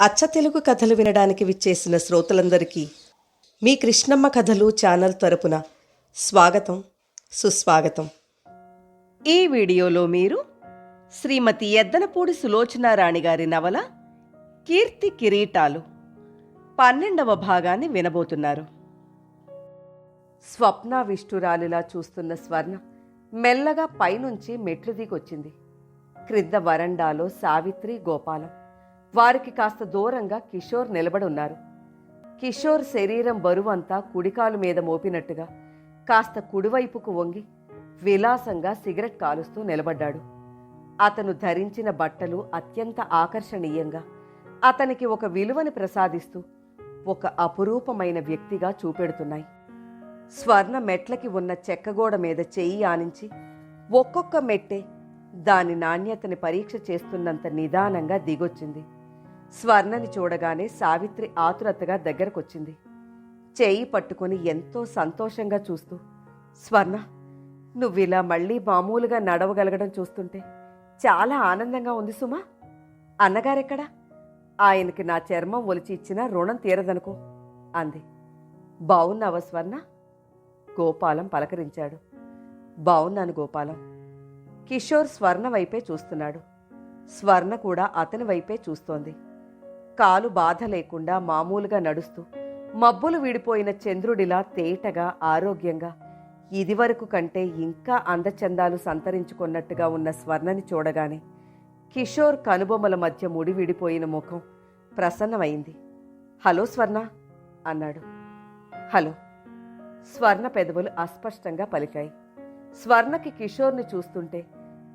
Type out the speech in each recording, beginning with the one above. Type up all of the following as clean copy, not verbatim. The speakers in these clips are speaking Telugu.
అచ్చ తెలుగు కథలు వినడానికి విచ్చేసిన శ్రోతలందరికీ మీ కృష్ణమ్మ కథలు ఛానల్ తరపున స్వాగతం, సుస్వాగతం. ఈ వీడియోలో మీరు శ్రీమతి ఎద్దనపూడి సులోచనారాణి గారి నవల కీర్తి కిరీటాలు 12వ భాగాన్ని వినబోతున్నారు. స్వప్నావిష్టురాలిలా చూస్తున్న స్వర్ణ మెల్లగా పైనుంచి మెట్లు దిగొచ్చింది. క్రింద వరండాలో సావిత్రి, గోపాలం, వారికి కాస్త దూరంగా కిషోర్ నిలబడున్నారు. కిషోర్ శరీరం బరువంతా కుడికాలు మీద మోపినట్టుగా కాస్త కుడివైపుకు వంగి విలాసంగా సిగరెట్ కాలుస్తూ నిలబడ్డాడు. అతను ధరించిన బట్టలు అత్యంత ఆకర్షణీయంగా అతనికి ఒక విలువని ప్రసాదిస్తూ ఒక అపురూపమైన వ్యక్తిగా చూపెడుతున్నాయి. స్వర్ణ మెట్లకి ఉన్న చెక్కగోడ మీద చెయ్యి ఆనించి ఒక్కొక్క మెట్టే దాని నాణ్యతని పరీక్ష చేస్తున్నంత నిదానంగా దిగొచ్చింది. స్వర్ణని చూడగానే సావిత్రి ఆతురతగా దగ్గరకొచ్చింది. చేయి పట్టుకుని ఎంతో సంతోషంగా చూస్తూ, స్వర్ణ, నువ్విలా మళ్ళీ మామూలుగా నడవగలగడం చూస్తుంటే చాలా ఆనందంగా ఉంది సుమా. అన్నగారెక్కడా? ఆయనకి నా చర్మం ఒలిచి ఇచ్చినా రుణం తీరదనుకో అంది. బావున్నావా స్వర్ణ? గోపాలం పలకరించాడు. బావున్నాను గోపాలం. కిషోర్ స్వర్ణ వైపే చూస్తున్నాడు. స్వర్ణ కూడా అతని వైపే చూస్తోంది. కాలు బాధ లేకుండా మామూలుగా నడుస్తూ మబ్బులు విడిపోయిన చంద్రుడిలా తేటగా, ఆరోగ్యంగా, ఇదివరకు కంటే ఇంకా అందచందాలు సంతరించుకున్నట్టుగా ఉన్న స్వర్ణని చూడగానే కిషోర్ కనుబొమ్మల మధ్య ముడి విడిపోయిన ముఖం ప్రసన్నమైంది. హలో స్వర్ణ అన్నాడు. హలో. స్వర్ణ పెదవులు అస్పష్టంగా పలికాయి. స్వర్ణకి కిషోర్ని చూస్తుంటే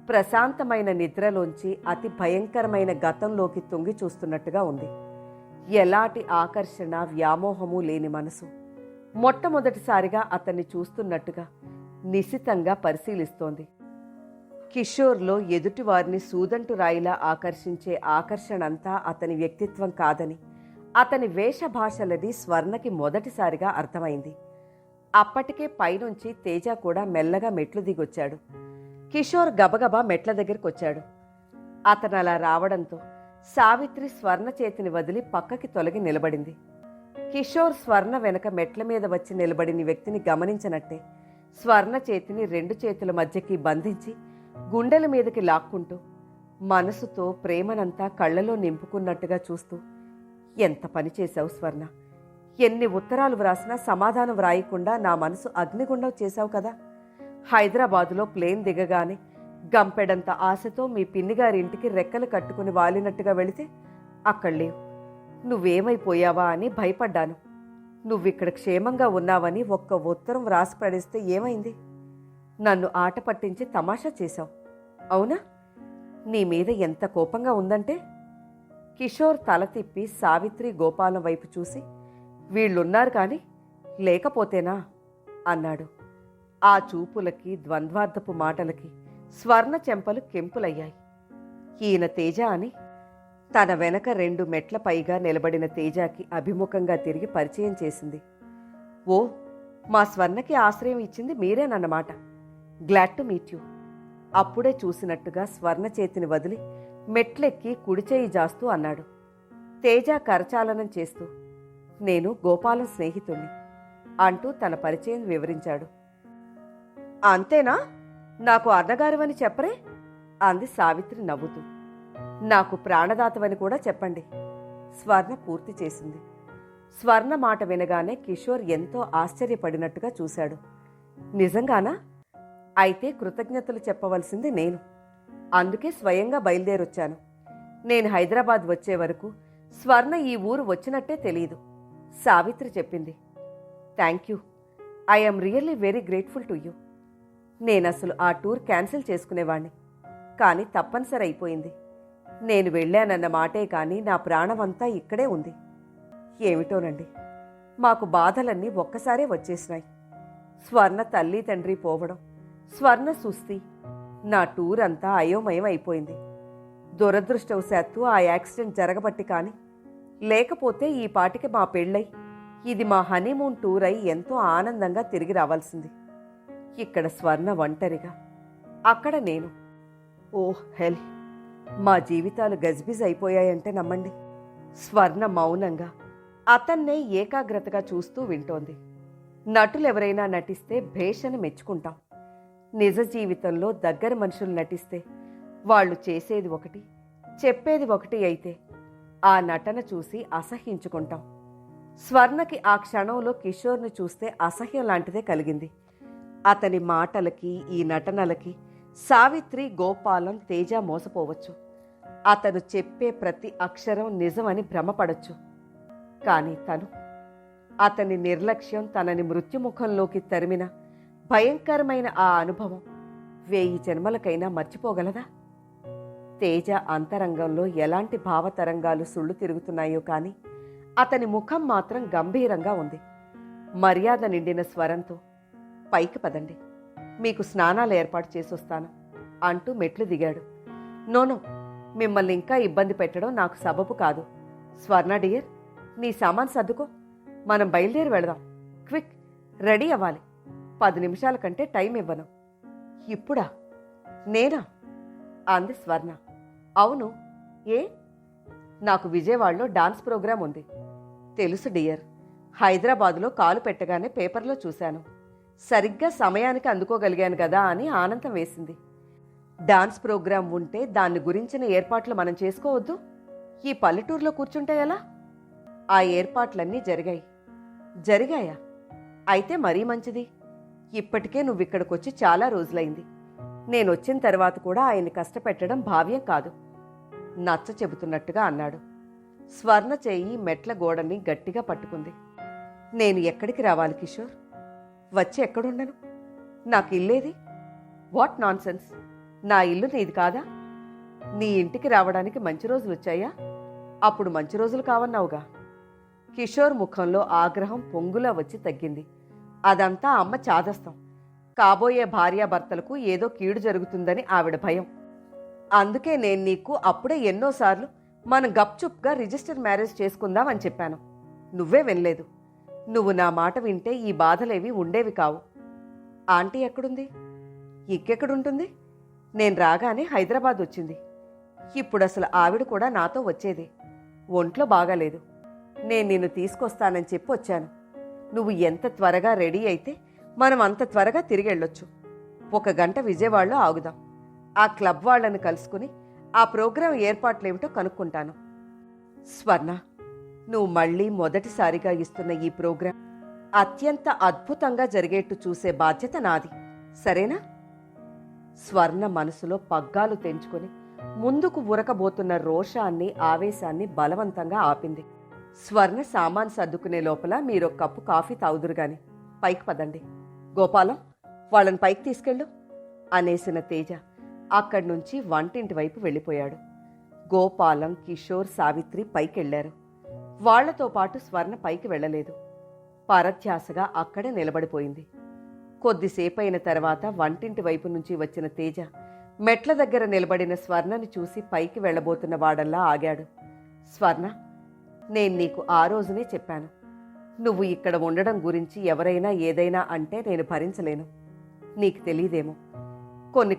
ప్రశాంతమైన నిద్రలోంచి అతి భయంకరమైన గతంలోకి తొంగి చూస్తున్నట్టుగా ఉంది. ఎలాంటి ఆకర్షణ, వ్యామోహము లేని మనసు మొట్టమొదటిసారిగా అతన్ని చూస్తున్నట్టుగా నిశితంగా పరిశీలిస్తోంది. కిషోర్లో ఎదుటివారిని సూదంటు రాయిలా ఆకర్షించే ఆకర్షణంతా అతని వ్యక్తిత్వం కాదని, అతని వేషభాషలది స్వర్ణకి మొదటిసారిగా అర్థమైంది. అప్పటికే పైనుంచి తేజ కూడా మెల్లగా మెట్లు దిగొచ్చాడు. కిషోర్ గబగబా మెట్ల దగ్గరికొచ్చాడు. అతను అలా రావడంతో సావిత్రి స్వర్ణ చేతిని వదిలి పక్కకి తొలగి నిలబడింది. కిషోర్ స్వర్ణ వెనక మెట్ల మీద వచ్చి నిలబడిన వ్యక్తిని గమనించనట్టే స్వర్ణ చేతిని 2 చేతుల మధ్యకి బంధించి గుండెల మీదకి లాక్కుంటూ మనసుతో ప్రేమనంతా కళ్ళలో నింపుకున్నట్టుగా చూస్తూ, ఎంత పని చేశావు స్వర్ణ. ఎన్ని ఉత్తరాలు వ్రాసినా సమాధానం వ్రాయకుండా నా మనసు అగ్నిగుండం చేశావు కదా. హైదరాబాదులో ప్లేన్ దిగగానే గంపెడంత ఆశతో మీ పిన్నిగారి ఇంటికి రెక్కలు కట్టుకుని వాలినట్టుగా వెళితే అక్కడ లేవు. నువ్వేమైపోయావా అని భయపడ్డాను. నువ్విక్కడ క్షేమంగా ఉన్నావని ఒక్క ఉత్తరం వ్రాసి పడేస్తే ఏమైంది? నన్ను ఆట పట్టించి తమాషా చేశావు, అవునా? నీ మీద ఎంత కోపంగా ఉందంటే. కిషోర్ తల తిప్పి సావిత్రి, గోపాలం వైపు చూసి, వీళ్ళున్నారు కానీ లేకపోతేనా అన్నాడు. ఆ చూపులకి, ద్వంద్వార్థపు మాటలకి స్వర్ణ చెంపలు కెంపులయ్యాయి. ఈయన తేజ అని తన వెనక 2 మెట్ల పైగా నిలబడిన తేజాకి అభిముఖంగా తిరిగి పరిచయం చేసింది. ఓ, మా స్వర్ణకి ఆశ్రయం ఇచ్చింది మీరేనన్నమాట. Glad to meet you. అప్పుడే చూసినట్టుగా స్వర్ణ చేతిని వదిలి మెట్లెక్కి కుడిచేయి జాస్తూ అన్నాడు. తేజ కరచాలనం చేస్తూ, నేను గోపాలం స్నేహితుణ్ణి అంటూ తన పరిచయం వివరించాడు. అంతేనా? నాకు అన్నగారివని చెప్పరే అంది సావిత్రి నవ్వుతూ. నాకు ప్రాణదాతవని కూడా చెప్పండి. స్వర్ణ పూర్తి చేసింది. స్వర్ణ మాట వినగానే కిషోర్ ఎంతో ఆశ్చర్యపడినట్టుగా చూశాడు. నిజంగానా? అయితే కృతజ్ఞతలు చెప్పవలసింది నేను. అందుకే స్వయంగా బయలుదేరొచ్చాను. నేను హైదరాబాద్ వచ్చే వరకు స్వర్ణ ఈ ఊరు వచ్చినట్టే తెలియదు. సావిత్రి చెప్పింది. Thank you. I'm really very grateful to you. నేనసలు ఆ టూర్ క్యాన్సిల్ చేసుకునేవాణ్ణి, కానీ తప్పనిసరి అయిపోయింది. నేను వెళ్ళానన్న మాటే కానీ నా ప్రాణమంతా ఇక్కడే ఉంది. ఏమిటోనండి, మాకు బాధలన్నీ ఒక్కసారే వచ్చేసినాయి. స్వర్ణ తల్లి తండ్రి పోవడం, స్వర్ణ సుస్థి, నా టూర్ అంతా అయోమయం అయిపోయింది. దురదృష్టవశాత్తు ఆ యాక్సిడెంట్ జరగబట్టి కానీ, లేకపోతే ఈ పాటికి మా పెళ్ళై ఇది మా హనీమూన్ టూర్ అయి ఎంతో ఆనందంగా తిరిగి రావాల్సింది. ఇక్కడ స్వర్ణ ఒంటరిగా, అక్కడ నేను. ఓ హెల్, మా జీవితాలు గజిబిజ్ అయిపోయాయంటే నమ్మండి. స్వర్ణ మౌనంగా అతన్నే ఏకాగ్రతగా చూస్తూ వింటోంది. నటులెవరైనా నటిస్తే భేషను మెచ్చుకుంటాం. నిజ జీవితంలో దగ్గర మనుషులు నటిస్తే వాళ్ళు చేసేది ఒకటి, చెప్పేది ఒకటి అయితే ఆ నటన చూసి అసహ్యించుకుంటాం. స్వర్ణకి ఆ క్షణంలో కిషోర్ని చూస్తే అసహ్యం లాంటిదే కలిగింది. అతని మాటలకి, ఈ నటనలకి సావిత్రి, గోపాలం, తేజ మోసపోవచ్చు. అతను చెప్పే ప్రతి అక్షరం నిజమని భ్రమపడచ్చు. కానీ అతని నిర్లక్ష్యం తనని మృత్యుముఖంలోకి తరిమిన భయంకరమైన ఆ అనుభవం 1000 జన్మలకైనా మర్చిపోగలదా? తేజ అంతరంగంలో ఎలాంటి భావతరంగాలు సుళ్ళు తిరుగుతున్నాయో కానీ అతని ముఖం మాత్రం గంభీరంగా ఉంది. మర్యాద నిండిన స్వరంతో, పైకి పదండి, మీకు స్నానాలు ఏర్పాటు చేసొస్తాను అంటూ మెట్లు దిగాడు. నోనో, మిమ్మల్ని ఇంకా ఇబ్బంది పెట్టడం నాకు సబబు కాదు. స్వర్ణ డియర్, నీ సామాన్ సర్దుకో, మనం బయలుదేరి వెళదాం. క్విక్, రెడీ అవ్వాలి. 10 నిమిషాల కంటే టైం ఇవ్వను. ఇప్పుడా? నేనా? అంది స్వర్ణ. అవును, ఏ? నాకు విజయవాడలో డాన్స్ ప్రోగ్రాం ఉంది. తెలుసు డియర్, హైదరాబాదులో కాలు పెట్టగానే పేపర్లో చూశాను. సరిగ్గా సమయానికి అందుకోగలిగాను కదా అని ఆనందం వేసింది. డాన్స్ ప్రోగ్రాం ఉంటే దాన్ని గురించిన ఏర్పాట్లు మనం చేసుకోవద్దు? ఈ పల్లెటూరులో కూర్చుంటే ఎలా? ఆ ఏర్పాట్లన్నీ జరిగాయా? అయితే మరీ మంచిది. ఇప్పటికే నువ్విక్కడికొచ్చి చాలా రోజులైంది. నేనొచ్చిన తర్వాత కూడా ఆయన్ని కష్టపెట్టడం భావ్యం కాదు, నచ్చ చెబుతున్నట్టుగా అన్నాడు. స్వర్ణ చేయి మెట్ల గోడని గట్టిగా పట్టుకుంది. నేను ఎక్కడికి రావాలి కిషోర్? వచ్చి ఎక్కడుండను? నాకు ఇల్లేది? What non sense! నా ఇల్లు నీది కాదా? నీ ఇంటికి రావడానికి మంచి రోజులు వచ్చాయా? అప్పుడు మంచి రోజులు కావన్నావుగా. కిషోర్ ముఖంలో ఆగ్రహం పొంగులా వచ్చి తగ్గింది. అదంతా అమ్మ చాదస్తం. కాబోయే భార్యాభర్తలకు ఏదో కీడు జరుగుతుందని ఆవిడ భయం. అందుకే నేను నీకు అప్పుడే ఎన్నోసార్లు మనం గప్చుప్గా రిజిస్టర్ మ్యారేజ్ చేసుకుందామని చెప్పాను. నువ్వే వినలేదు. నువ్వు నా మాట వింటే ఈ బాధలేవి ఉండేవి కావు. ఆంటీ ఎక్కడుంది? ఇంకెక్కడుంటుంది? నేను రాగానే హైదరాబాద్ వచ్చింది. ఇప్పుడు అసలు ఆవిడ కూడా నాతో వచ్చేది. ఒంట్లో బాగాలేదు. నేను నిన్ను తీసుకొస్తానని చెప్పి వచ్చాను. నువ్వు ఎంత త్వరగా రెడీ అయితే మనం అంత త్వరగా తిరిగెళ్ళొచ్చు. 1 గంట విజయవాడలో ఆగుదాం. ఆ క్లబ్ వాళ్ళని కలుసుకుని ఆ ప్రోగ్రాం ఏర్పాట్లేమిటో కనుక్కుంటాను. స్వర్ణ, నువ్వు మళ్ళీ మొదటిసారిగా ఇస్తున్న ఈ ప్రోగ్రాం అత్యంత అద్భుతంగా జరిగేట్టు చూసే బాధ్యత నాది, సరేనా? స్వర్ణ మనసులో పగ్గాలు తెంచుకొని ముందుకు ఉరకబోతున్న రోషాన్ని, ఆవేశాన్ని బలవంతంగా ఆపింది. స్వర్ణ సామాన్ సర్దుకునే లోపల మీరొ కప్పు కాఫీ తాగుదురు గాని పైకి పదండి. గోపాలం, వాళ్ళని పైకి తీసుకెళ్ళు అనేసిన తేజ అక్కడి నుంచి వంటింటి వైపు వెళ్ళిపోయాడు. గోపాలం, కిషోర్, సావిత్రి పైకెళ్లారు. వాళ్లతో పాటు స్వర్ణ పైకి వెళ్లలేదు. పరధ్యాసగా అక్కడే నిలబడిపోయింది. కొద్దిసేపైన తర్వాత వంటింటి వైపు నుంచి వచ్చిన తేజ మెట్ల దగ్గర నిలబడిన స్వర్ణని చూసి పైకి వెళ్లబోతున్న వాడల్లా ఆగాడు. స్వర్ణ, నేను నీకు ఆ రోజునే చెప్పాను. నువ్వు ఇక్కడ ఉండడం గురించి ఎవరైనా ఏదైనా అంటే నేను భరించలేను. నీకు తెలీదేమో,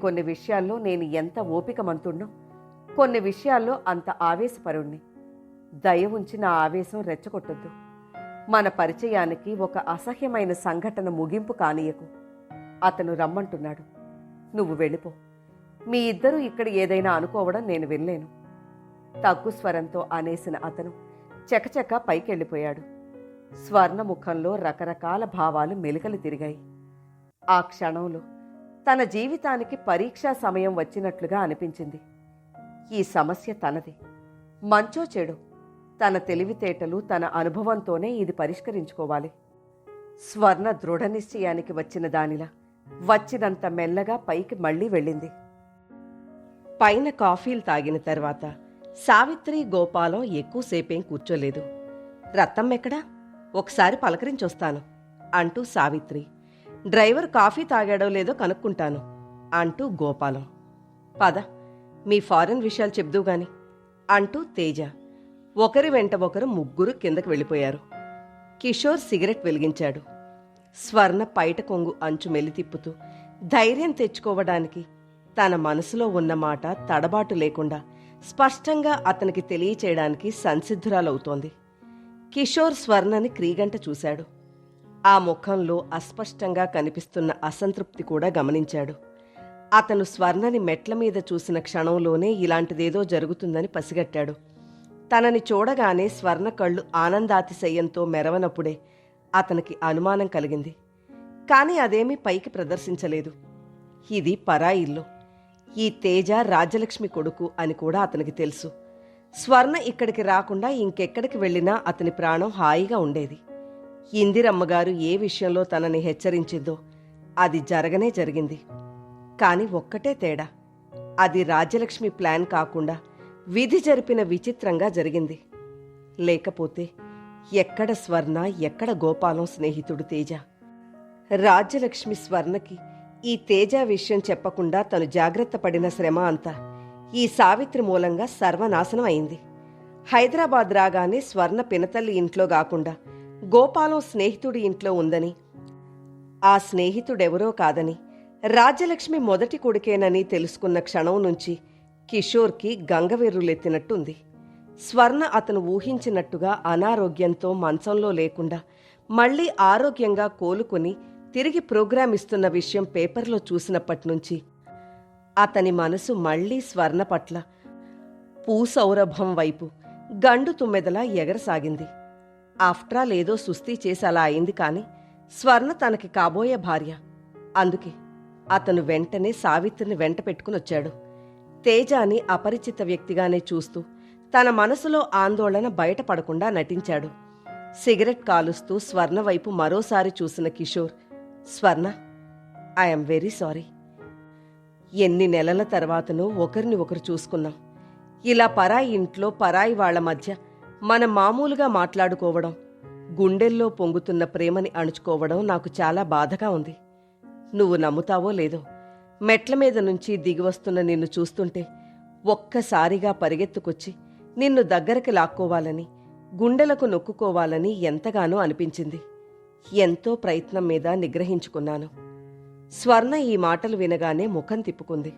కొన్ని విషయాల్లో నేను ఎంత ఓపికమంతుణ్ణో, కొన్ని విషయాల్లో అంత ఆవేశపరుణ్ణి. దయ ఉంచి నా ఆవేశం రెచ్చగొట్టొద్దు. మన పరిచయానికి ఒక అసహ్యమైన సంఘటన ముగింపు కానీయకు. అతను రమ్మంటున్నాడు. నువ్వు వెళ్ళిపో. మీ ఇద్దరూ ఇక్కడ ఏదైనా అనుకోవడం నేను వినలేను. తగ్గు స్వరంతో అనేసిన అతను చకచక పైకెళ్ళిపోయాడు. స్వర్ణ ముఖంలో రకరకాల భావాలు మెలికలు తిరిగాయి. ఆ క్షణంలో తన జీవితానికి పరీక్షా సమయం వచ్చినట్లుగా అనిపించింది. ఈ సమస్య తనది. మంచో చెడు, తన తెలివితేటలు, తన అనుభవంతోనే ఇది పరిష్కరించుకోవాలి. స్వర్ణ దృఢ నిశ్చయానికి వచ్చిన దానిలా వచ్చినంత మెల్లగా పైకి మళ్లీ వెళ్ళింది. పైన కాఫీలు తాగిన తర్వాత సావిత్రి, గోపాలం ఎక్కువసేపేం కూర్చోలేదు. రత్తమ్మెక్కడా? ఒకసారి పలకరించొస్తాను అంటూ సావిత్రి, డ్రైవర్ కాఫీ తాగాడో లేదో కనుక్కుంటాను అంటూ గోపాలం, పద మీ ఫారెన్ విషయాలు చెప్దూగాని అంటూ తేజ. ఒకరి వెంట ఒకరు ముగ్గురు కిందకు వెళ్ళిపోయారు. కిషోర్ సిగరెట్ వెలిగించాడు. స్వర్ణ పైట కొంగు అంచు మెల్లి తిప్పుతూ ధైర్యం తెచ్చుకోవడానికి తన మనసులో ఉన్న మాట తడబాటు లేకుండా స్పష్టంగా అతనికి తెలియచేయడానికి సంసిద్ధురాలవుతోంది. కిషోర్ స్వర్ణని క్రీగంట చూశాడు. ఆ ముఖంలో అస్పష్టంగా కనిపిస్తున్న అసంతృప్తి కూడా గమనించాడు. అతను స్వర్ణని మెట్ల మీద చూసిన క్షణంలోనే ఇలాంటిదేదో జరుగుతుందని పసిగట్టాడు. తనని చూడగానే స్వర్ణ కళ్ళు ఆనందాతిశయంతో మెరవనప్పుడే అతనికి అనుమానం కలిగింది. కాని అదేమీ పైకి ప్రదర్శించలేదు. ఇది పరాయి ఇల్లు. ఈ తేజ రాజ్యలక్ష్మి కొడుకు అని కూడా అతనికి తెలుసు. స్వర్ణ ఇక్కడికి రాకుండా ఇంకెక్కడికి వెళ్ళినా అతని ప్రాణం హాయిగా ఉండేది. ఇందిరమ్మగారు ఏ విషయంలో తనని హెచ్చరించిందో అది జరగనే జరిగింది. కాని ఒక్కటే తేడా, అది రాజ్యలక్ష్మి ప్లాన్ కాకుండా విధి జరిపిన విచిత్రంగా జరిగింది. లేకపోతే ఎక్కడ స్వర్ణ, ఎక్కడ గోపాలం స్నేహితుడు తేజ? రాజ్యలక్ష్మి స్వర్ణకి ఈ తేజ విషయం చెప్పకుండా తను జాగ్రత్త పడిన శ్రమ అంతా ఈ సావిత్రి మూలంగా సర్వనాశనం అయింది. హైదరాబాద్ రాగానే స్వర్ణ పినతల్లి ఇంట్లో కాకుండా గోపాలం స్నేహితుడి ఇంట్లో ఉందని, ఆ స్నేహితుడెవరో కాదని రాజ్యలక్ష్మి మొదటి కొడుకేనని తెలుసుకున్న క్షణం నుంచి కిషోర్కి గంగవెర్రులెత్తినట్టుంది. స్వర్ణ అతను ఊహించినట్టుగా అనారోగ్యంతో మంచంలో లేకుండా మళ్లీ ఆరోగ్యంగా కోలుకుని తిరిగి ప్రోగ్రాం ఇస్తున్న విషయం పేపర్లో చూసినప్పటినుంచి అతని మనసు మళ్లీ స్వర్ణ పట్ల పూసౌరభం వైపు గండు తుమ్మెదలా ఎగరసాగింది. ఆఫ్టరాల్ ఏదో సుస్తీ చేసి అలా అయింది. కాని స్వర్ణ తనకి కాబోయే భార్య. అందుకే అతను వెంటనే సావిత్రిని వెంట పెట్టుకునొచ్చాడు. తేజాని అపరిచిత వ్యక్తిగానే చూస్తూ తన మనసులో ఆందోళన బయటపడకుండా నటించాడు. సిగరెట్ కాలుస్తూ స్వర్ణ వైపు మరోసారి చూసిన కిషోర్, స్వర్ణ, ఐఎమ్ వెరీ సారీ. ఎన్ని నెలల తర్వాతనో ఒకరిని ఒకరు చూసుకున్నాం. ఇలా పరాయి ఇంట్లో పరాయి వాళ్ల మధ్య మనం మామూలుగా మాట్లాడుకోవడం, గుండెల్లో పొంగుతున్న ప్రేమని అణుచుకోవడం నాకు చాలా బాధగా ఉంది. నువ్వు నమ్ముతావో లేదో, మెట్ల మీద నుంచి దిగివస్తున్న నిన్ను చూస్తుంటే ఒక్కసారిగా పరిగెత్తుకొచ్చి నిన్ను దగ్గరికి లాక్కోవాలని, గుండెలకు నొక్కుకోవాలని ఎంతగానో అనిపించింది. ఎంతో ప్రయత్నం మీద నిగ్రహించుకున్నాను. స్వర్ణ ఈ మాటలు వినగానే ముఖం తిప్పుకుంది.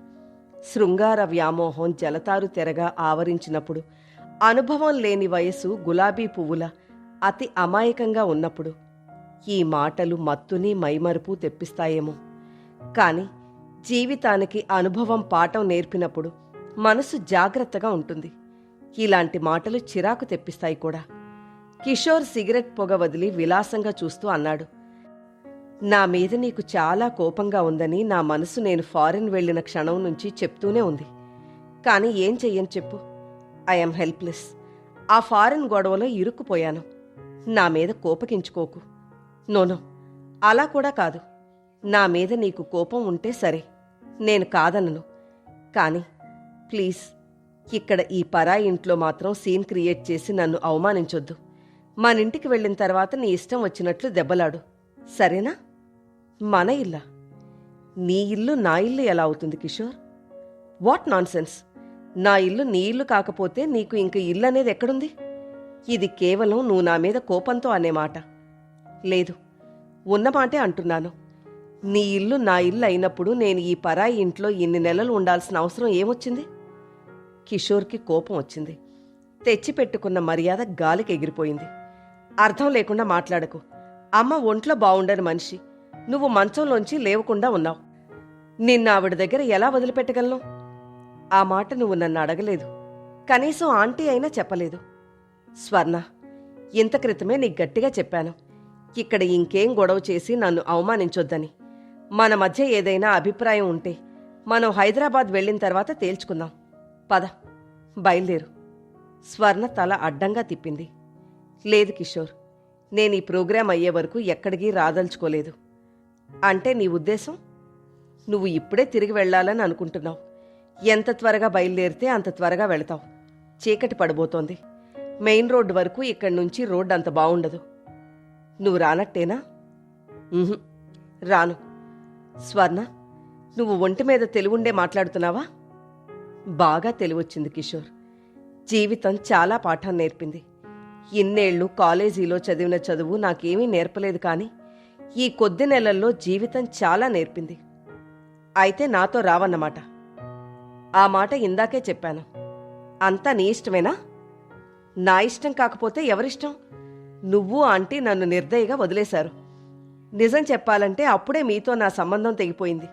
శృంగార వ్యామోహం జలతారు తెరగా ఆవరించినప్పుడు, అనుభవం లేని వయసు గులాబీ పువ్వుల అతి అమాయకంగా ఉన్నప్పుడు ఈ మాటలు మత్తుని మైమరుపు తెప్పిస్తాయేమో. కాని జీవితానికి అనుభవం పాఠం నేర్పినప్పుడు మనసు జాగ్రత్తగా ఉంటుంది. ఇలాంటి మాటలు చిరాకు తెప్పిస్తాయి కూడా. కిషోర్ సిగరెట్ పొగ వదిలి విలాసంగా చూస్తూ అన్నాడు, నా మీద నీకు చాలా కోపంగా ఉందని నా మనసు నేను ఫారెన్ వెళ్లిన క్షణం నుంచి చెప్తూనే ఉంది. కాని ఏం చెయ్యను చెప్పు. I'm helpless. ఆ ఫారెన్ గొడవలో ఇరుక్కుపోయాను. నా మీద కోపగించుకోకు. నోనో, అలా కూడా కాదు. నా మీద నీకు కోపం ఉంటే సరే, నేను కాదనను. కాని ప్లీజ్, ఇక్కడ ఈ పరాయి ఇంట్లో మాత్రం సీన్ క్రియేట్ చేసి నన్ను అవమానించొద్దు. మనింటికి వెళ్ళిన తర్వాత నీ ఇష్టం వచ్చినట్లు దెబ్బలాడు, సరేనా? మన ఇల్లా? నీ ఇల్లు నా ఇల్లు ఎలా అవుతుంది కిషోర్? What non sense! నా ఇల్లు నీ ఇల్లు కాకపోతే నీకు ఇంక ఇల్లు అనేది ఎక్కడుంది? ఇది కేవలం నువ్వు నా మీద కోపంతో అనే మాట. లేదు, ఉన్నమాటే అంటున్నాను. నీ ఇల్లు నా ఇల్లు అయినప్పుడు నేను ఈ పరాయి ఇంట్లో ఇన్ని నెలలు ఉండాల్సిన అవసరం ఏమొచ్చింది? కిషోర్కి కోపం వచ్చింది. తెచ్చిపెట్టుకున్న మర్యాద గాలికి ఎగిరిపోయింది. అర్థం లేకుండా మాట్లాడకు. అమ్మ ఒంట్లో బావుండని మనిషి. నువ్వు మంచంలోంచి లేవకుండా ఉన్నావు. నిన్న ఆవిడ దగ్గర ఎలా వదిలిపెట్టగలను? ఆ మాట నువ్వు నన్ను అడగలేదు. కనీసం ఆంటీ అయినా చెప్పలేదు. స్వర్ణ, ఇంత క్రితమే నీకు గట్టిగా చెప్పాను, ఇక్కడ ఇంకేం గొడవ చేసి నన్ను అవమానించొద్దని. మన మధ్య ఏదైనా అభిప్రాయం ఉంటే మనం హైదరాబాద్ వెళ్ళిన తర్వాత తేల్చుకుందాం. పద, బయలుదేరు. స్వర్ణ తల అడ్డంగా తిప్పింది. లేదు కిషోర్, నేను ఈ ప్రోగ్రాం అయ్యే వరకు ఎక్కడికి రాదలుచుకోలేదు. అంటే నీ ఉద్దేశం? నువ్వు ఇప్పుడే తిరిగి వెళ్లాలని అనుకుంటున్నావు. ఎంత త్వరగా బయలుదేరితే అంత త్వరగా వెళతావు. చీకటి పడబోతోంది. మెయిన్ రోడ్డు వరకు ఇక్కడి నుంచి రోడ్డు అంత బావుండదు. నువ్వు రానట్టేనా? రాను. స్వర్ణ, నువ్వు ఒంటి మీద తెలివుండే మాట్లాడుతున్నావా? బాగా తెలివొచ్చింది కిషోర్. జీవితం చాలా పాఠం నేర్పింది. ఇన్నేళ్లు కాలేజీలో చదివిన చదువు నాకేమీ నేర్పలేదు. కానీ ఈ కొద్ది నెలల్లో జీవితం చాలా నేర్పింది. అయితే నాతో రావన్నమాట. ఆ మాట ఇందాకే చెప్పాను. అంతా నీ ఇష్టమేనా? నా ఇష్టం కాకపోతే ఎవరిష్టం? నువ్వు ఆంటీ నన్ను నిర్దయగా వదిలేశారు. నిజం చెప్పాలంటే అప్పుడే మీతో నా సంబంధం తెగిపోయింది.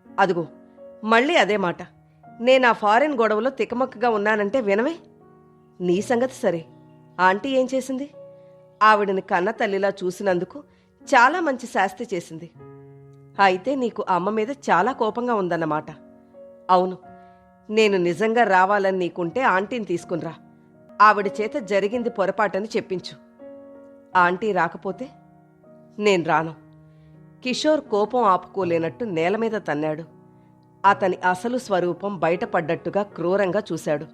అదుగో మళ్ళీ అదే మాట. నేను ఆ ఫారెన్ గొడవలో తికమక్కగా ఉన్నానంటే వినవే. నీ సంగతి సరే, ఆంటీ ఏం చేసింది? ఆవిడని కన్న తల్లిలా చూసినందుకు చాలా మంచి శాస్తి చేసింది. అయితే నీకు అమ్మ మీద చాలా కోపంగా ఉందన్నమాట. అవును, నేను నిజంగా రావాలని నీకుంటే ఆంటీని తీసుకునిరా. ఆవిడ చేత జరిగింది పొరపాటని చెప్పించు. ఆంటీ రాకపోతే నేను రాను. కిషోర్ కోపం ఆపుకోలేనట్టు నేల మీద తన్నాడు. అతని అసలు స్వరూపం బయటపడ్డట్టుగా క్రూరంగా చూశాడు.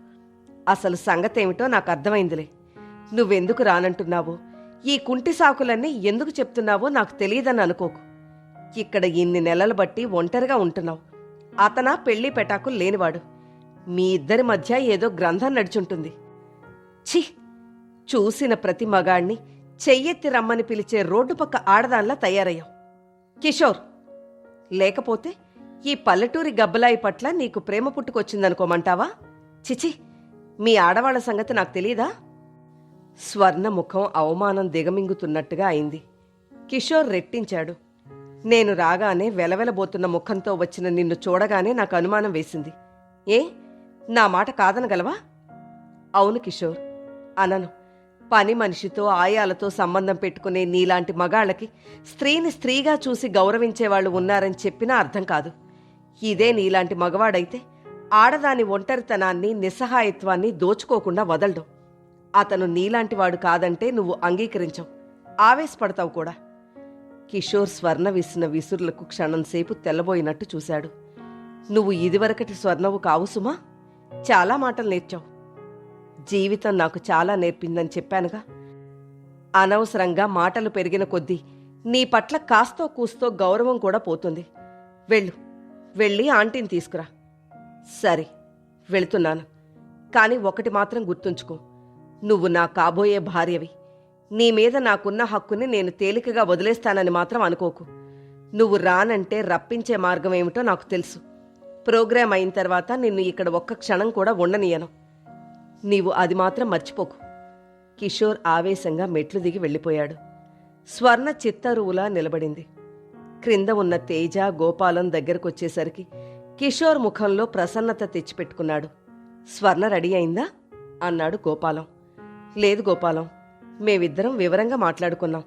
అసలు సంగతేమిటో నాకు అర్థమైందిలే. నువ్వెందుకు రానంటున్నావో, ఈ కుంటి సాకులన్నీ ఎందుకు చెప్తున్నావో నాకు తెలియదని అనుకోకు. ఇక్కడ ఇన్ని నెలలు బట్టి ఒంటరిగా ఉంటున్నావు. అతనా పెళ్లి పెటాకులు లేనివాడు. మీ ఇద్దరి మధ్య ఏదో గ్రంథం నడుచుంటుంది. ఛీ, చూసిన ప్రతి మగాణ్ణి చెయ్యెత్తి రమ్మని పిలిచే రోడ్డు పక్క ఆడదాన్లా తయారయ్యావు కిషోర్. లేకపోతే ఈ పల్లెటూరి గబ్బలాయి పట్ల నీకు ప్రేమ పుట్టుకొచ్చిందనుకోమంటావా? చిచి, మీ ఆడవాళ్ల సంగతి నాకు తెలీదా? స్వర్ణ ముఖం అవమానం దిగమింగుతున్నట్టుగా అయింది. కిషోర్ రెట్టించాడు. నేను రాగానే వెలవెలబోతున్న ముఖంతో వచ్చిన నిన్ను చూడగానే నాకు అనుమానం వేసింది. ఏ, నా మాట కాదనగలవా? అవును కిషోర్, అనను. పని మనిషితో ఆయాలతో సంబంధం పెట్టుకునే నీలాంటి మగాళ్ళకి స్త్రీని స్త్రీగా చూసి గౌరవించేవాళ్లు ఉన్నారని చెప్పినా అర్థం కాదు. ఇదే నీలాంటి మగవాడైతే ఆడదాని ఒంటరితనాన్ని నిస్సహాయత్వాన్ని దోచుకోకుండా వదలడం. అతను నీలాంటివాడు కాదంటే నువ్వు అంగీకరించవు, ఆవేశపడతావు కూడా. కిషోర్ స్వర్ణ విసిన విసురులకు క్షణంసేపు తెల్లబోయినట్టు చూశాడు. నువ్వు ఇదివరకటి స్వర్ణవు కావు సుమా. చాలా మాటలు నేర్చావు. జీవితం నాకు చాలా నేర్పిందని చెప్పానుగా. అనవసరంగా మాటలు పెరిగిన కొద్దీ నీ పట్ల కాస్తో కూస్తో గౌరవం కూడా పోతుంది. వెళ్ళి ఆంటీని తీసుకురా. సరే, వెళుతున్నాను. కాని ఒకటి మాత్రం గుర్తుంచుకో, నువ్వు నా కాబోయే భార్యవి. నీ మీద నాకున్న హక్కుని నేను తేలికగా వదిలేస్తానని మాత్రం అనుకోకు. నువ్వు రానంటే రప్పించే మార్గం ఏమిటో నాకు తెలుసు. ప్రోగ్రాం అయిన తర్వాత నిన్ను ఇక్కడ ఒక్క క్షణం కూడా ఉండనీయను. నీవు అది మాత్రం మర్చిపోకు. కిషోర్ ఆవేశంగా మెట్లు దిగి వెళ్ళిపోయాడు. స్వర్ణ చిత్తరువులా నిలబడింది. క్రింద ఉన్న తేజ, గోపాలం దగ్గరకొచ్చేసరికి కిషోర్ ముఖంలో ప్రసన్నత తెచ్చిపెట్టుకున్నాడు. స్వర్ణ రెడీ అయిందా అన్నాడు గోపాలం. లేదు గోపాలం, మేమిద్దరం వివరంగా మాట్లాడుకున్నాం.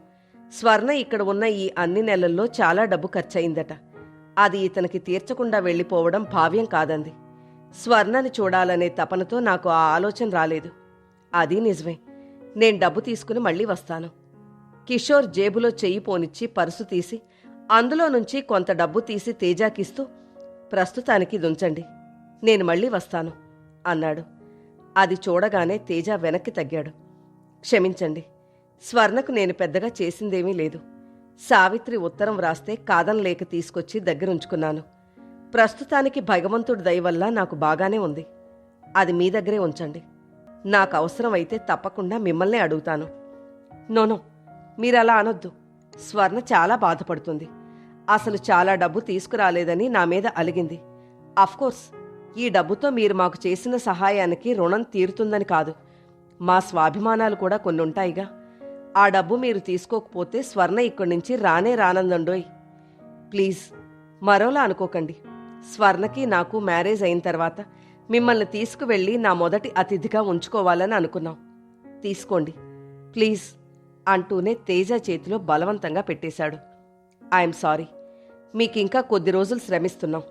స్వర్ణ ఇక్కడ ఉన్న ఈ అన్ని నెలల్లో చాలా డబ్బు ఖర్చయిందట. అది ఇతనికి తీర్చకుండా వెళ్ళిపోవడం భావ్యం కాదంది. స్వర్ణని చూడాలనే తపనతో నాకు ఆ ఆలోచన రాలేదు. అది నిజమే. నేను డబ్బు తీసుకుని మళ్ళీ వస్తాను. కిషోర్ జేబులో చెయ్యి పోనిచ్చి పర్సు తీసి అందులో నుంచి కొంత డబ్బు తీసి తేజాకిస్తూ, ప్రస్తుతానికి దుంచండి, నేను మళ్ళీ వస్తాను అన్నాడు. అది చూడగానే తేజ వెనక్కి తగ్గాడు. క్షమించండి, స్వర్ణకు నేను పెద్దగా చేసిందేమీ లేదు. సావిత్రి ఉత్తరం వ్రాస్తే కాదనలేక తీసుకొచ్చి దగ్గరుంచుకున్నాను. ప్రస్తుతానికి భగవంతుడి దయ వల్ల నాకు బాగానే ఉంది. అది మీ దగ్గరే ఉంచండి. నాకు అవసరమైతే తప్పకుండా మిమ్మల్నే అడుగుతాను. నోనో, మీరలా అనొద్దు. స్వర్ణ చాలా బాధపడుతుంది. అసలు చాలా డబ్బు తీసుకురాలేదని నా మీద అలిగింది. అఫ్కోర్స్, ఈ డబ్బుతో మీరు మాకు చేసిన సహాయానికి రుణం తీరుతుందని కాదు. మా స్వాభిమానాలు కూడా కొన్నుంటాయిగా. ఆ డబ్బు మీరు తీసుకోకపోతే స్వర్ణ ఇక్కడి నుంచి రానే రానందండోయ్. ప్లీజ్ మరోలా అనుకోకండి. స్వర్ణకి నాకు మ్యారేజ్ అయిన తర్వాత మిమ్మల్ని తీసుకువెళ్ళి నా మొదటి అతిథిగా ఉంచుకోవాలని అనుకున్నాం. తీసుకోండి ప్లీజ్ అంటూనే తేజ చేతిలో బలవంతంగా పెట్టేశాడు. ఐఎమ్ సారీ, మీకింకా కొద్ది రోజులు శ్రమిస్తున్నాం.